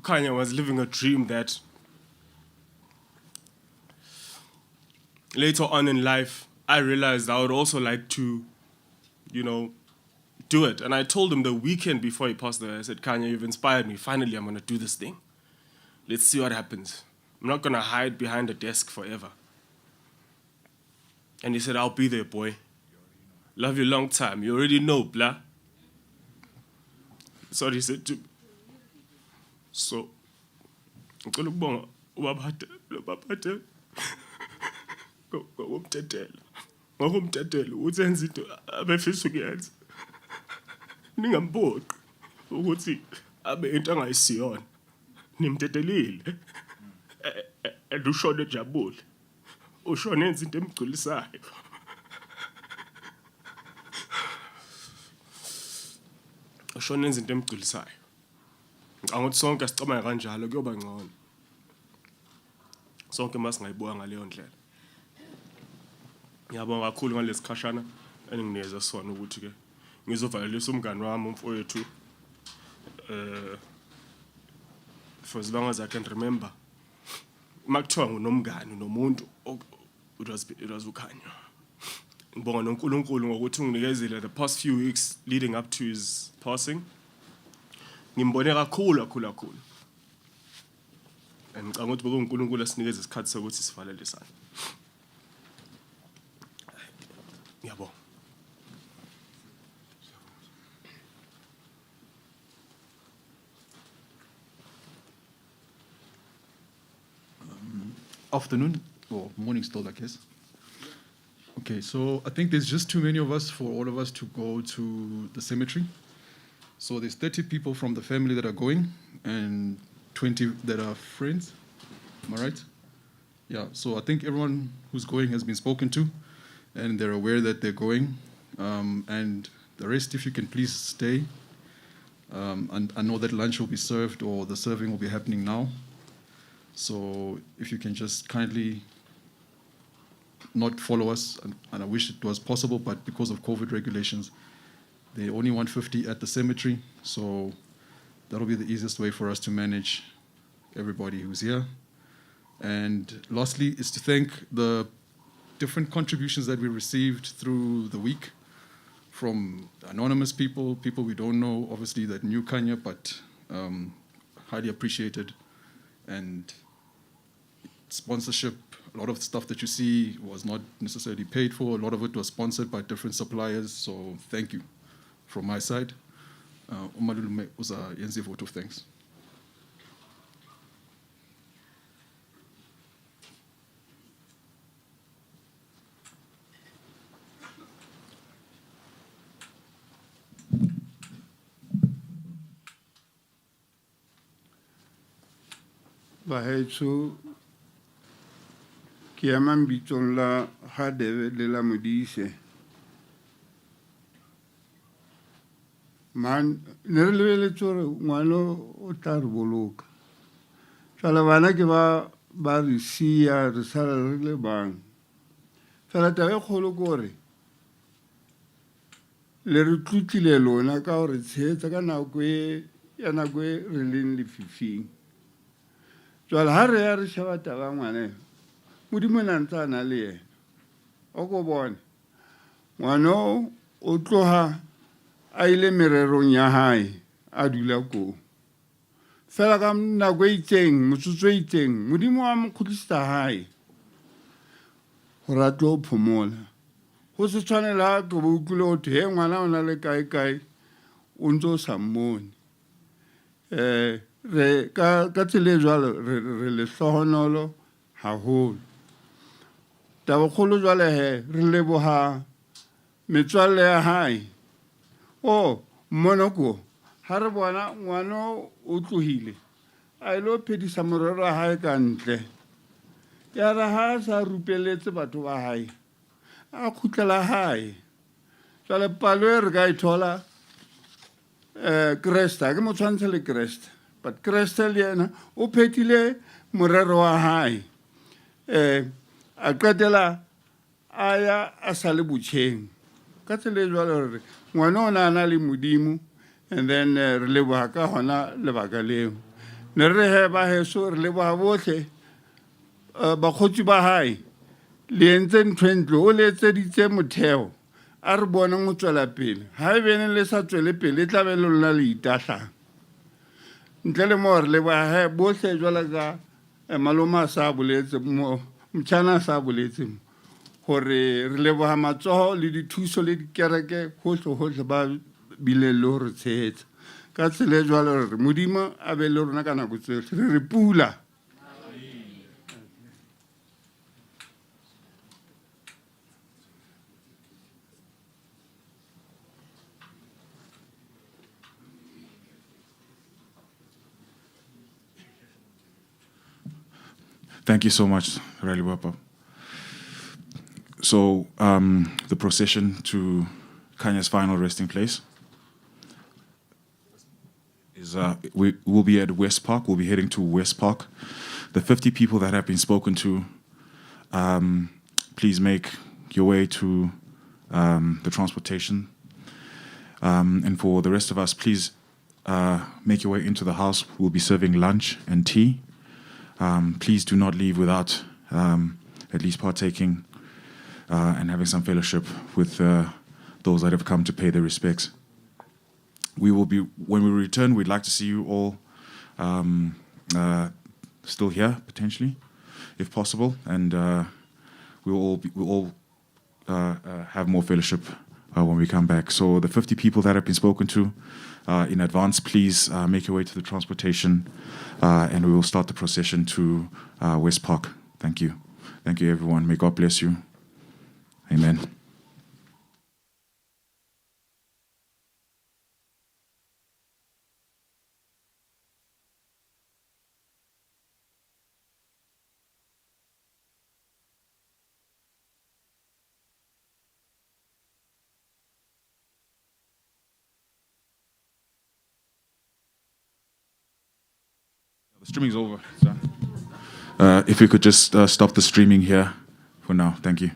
Kanye was living a dream that later on in life, I realized I would also like to, do it. And I told him the weekend before he passed away, I said, "Kanye, you've inspired me. Finally, I'm going to do this thing. Let's see what happens. I'm not going to hide behind a desk forever." And he said, "I'll be there, boy. Love you long time. You already know, blah." That's what he said to me. So, ngicela ukubonga ubaphathe ngokumtetela. Ngokumtetela ukuthi enze into abefisa ukuyenza. Ningamboqi ukuthi abe into angayisiyona. Nimtetelile. And ushone ejabule. Ushone enze into emgculisayo. Ushone enze into emgculisayo. Ngicabanga ukuthi sonke asicabanga kanjalo kuyoba ngcono. Sonke masingayibuka ngaleyo ndlela. Ngiyabonga kakhulu ngalesikhashana eninginikeza sona ukuthi ke ngizovalelisa umngani wami umfowethu for as long as I can remember. Makuthiwa ngunomngani nomuntu it was uKhanya. Ngibonga noNkulunkulu ngokuthi unginikezile the past few weeks leading up to his passing. Ngimbone kakhulu. And ngicabanga ukuthi bekuNkulunkulu esinikeza isikhathi sokuthi sivalele sana. Ngiyabonga. Afternoon, or morning still, I guess. Okay, so I think there's just too many of us for all of us to go to the cemetery. So there's 30 people from the family that are going and 20 that are friends. Am I right? Yeah, so I think everyone who's going has been spoken to and they're aware that they're going. And the rest, if you can please stay. And I know that lunch will be served or the serving will be happening now. So if you can just kindly not follow us, and I wish it was possible, but because of COVID regulations, they only want 50 at the cemetery, so that'll be the easiest way for us to manage everybody who's here. And lastly is to thank the different contributions that we received through the week from anonymous people we don't know, obviously that knew Kanye, but highly appreciated. And sponsorship, a lot of the stuff that you see was not necessarily paid for. A lot of it was sponsored by different suppliers. So thank you from my side. Umalulume was a yenzi vote of thanks. Bahetso ke ema mbitsong la Hadebe le la Modise. Man ne re lebeletse hore ngwana o tla re boloka. Jwale bana ke ba re sia re sala re le bang. Fela taba e kgolo ke hore le re tlutlile lona ka hore tshehetsa ka nako e re leng lefifing. Jwale ha re ya re sheba taba ngwana Modimo na ntse a na le yena. O go bone ngwana o tloha a ile mererong ya hae a dula ko. Fela ka nako e itseng motsotso e itseng Modimo a mo khutlisa hae hore a tlo phomola. Ho se tshwanela go bo utlwile ho the ngwana o na le kae o ntse o sa mmone. Re ka tsela jwalo re le hlohonolo haholo. Taba kgolo jwale he re leboha metswalle ya hae. Monoko ha re bona ngwana o tlohile a ile phedisa morero wa hae ka ntle. Ya ra ha sa rupeletse batho ba hae a khutlela hae. Jwale palo e re ka e thola Kresta ke mo tshwantse le Kresta, but Kresta le yena o phethile morero wa hae. A qetela a ya a sa le botjheng ka tsela e jwalo hore ngwana o na le Modimo, and then re leboha ka hona lebaka leo. Ne re he ba heso re leboha bohle bakgotsi ba hae le entse ntho e ntle, o le etseditse motheo a re bonang o tswela pele. Ha e bene le sa tswele pele e tla be le lona le itahlang. Ntle le mo re leboha he bohle jwalo ka maloma sa boletse mo mtshana sa boletse hore re leboha matsoho le dithuso le dikereke hohle ba bile le hore tshehetsa. Ka tsela e jwalo re Modimo a be le rona ka nako tsohle re pula. Thank you so much, Rally Wapa. So the procession to Kanye's final resting place is we will be at West Park. We'll be heading to West Park. The 50 people that have been spoken to, please make your way to the transportation. And for the rest of us, please make your way into the house. We'll be serving lunch and tea. Please do not leave without at least partaking and having some fellowship with those that have come to pay their respects. When we return, we'd like to see you all still here, potentially, if possible, and we'll all have more fellowship when we come back. So the 50 people that have been spoken to in advance, please make your way to the transportation, and we will start the procession to West Park. Thank you. Thank you, everyone. May God bless you. Amen. The streaming's over. So, if we could just stop the streaming here for now. Thank you.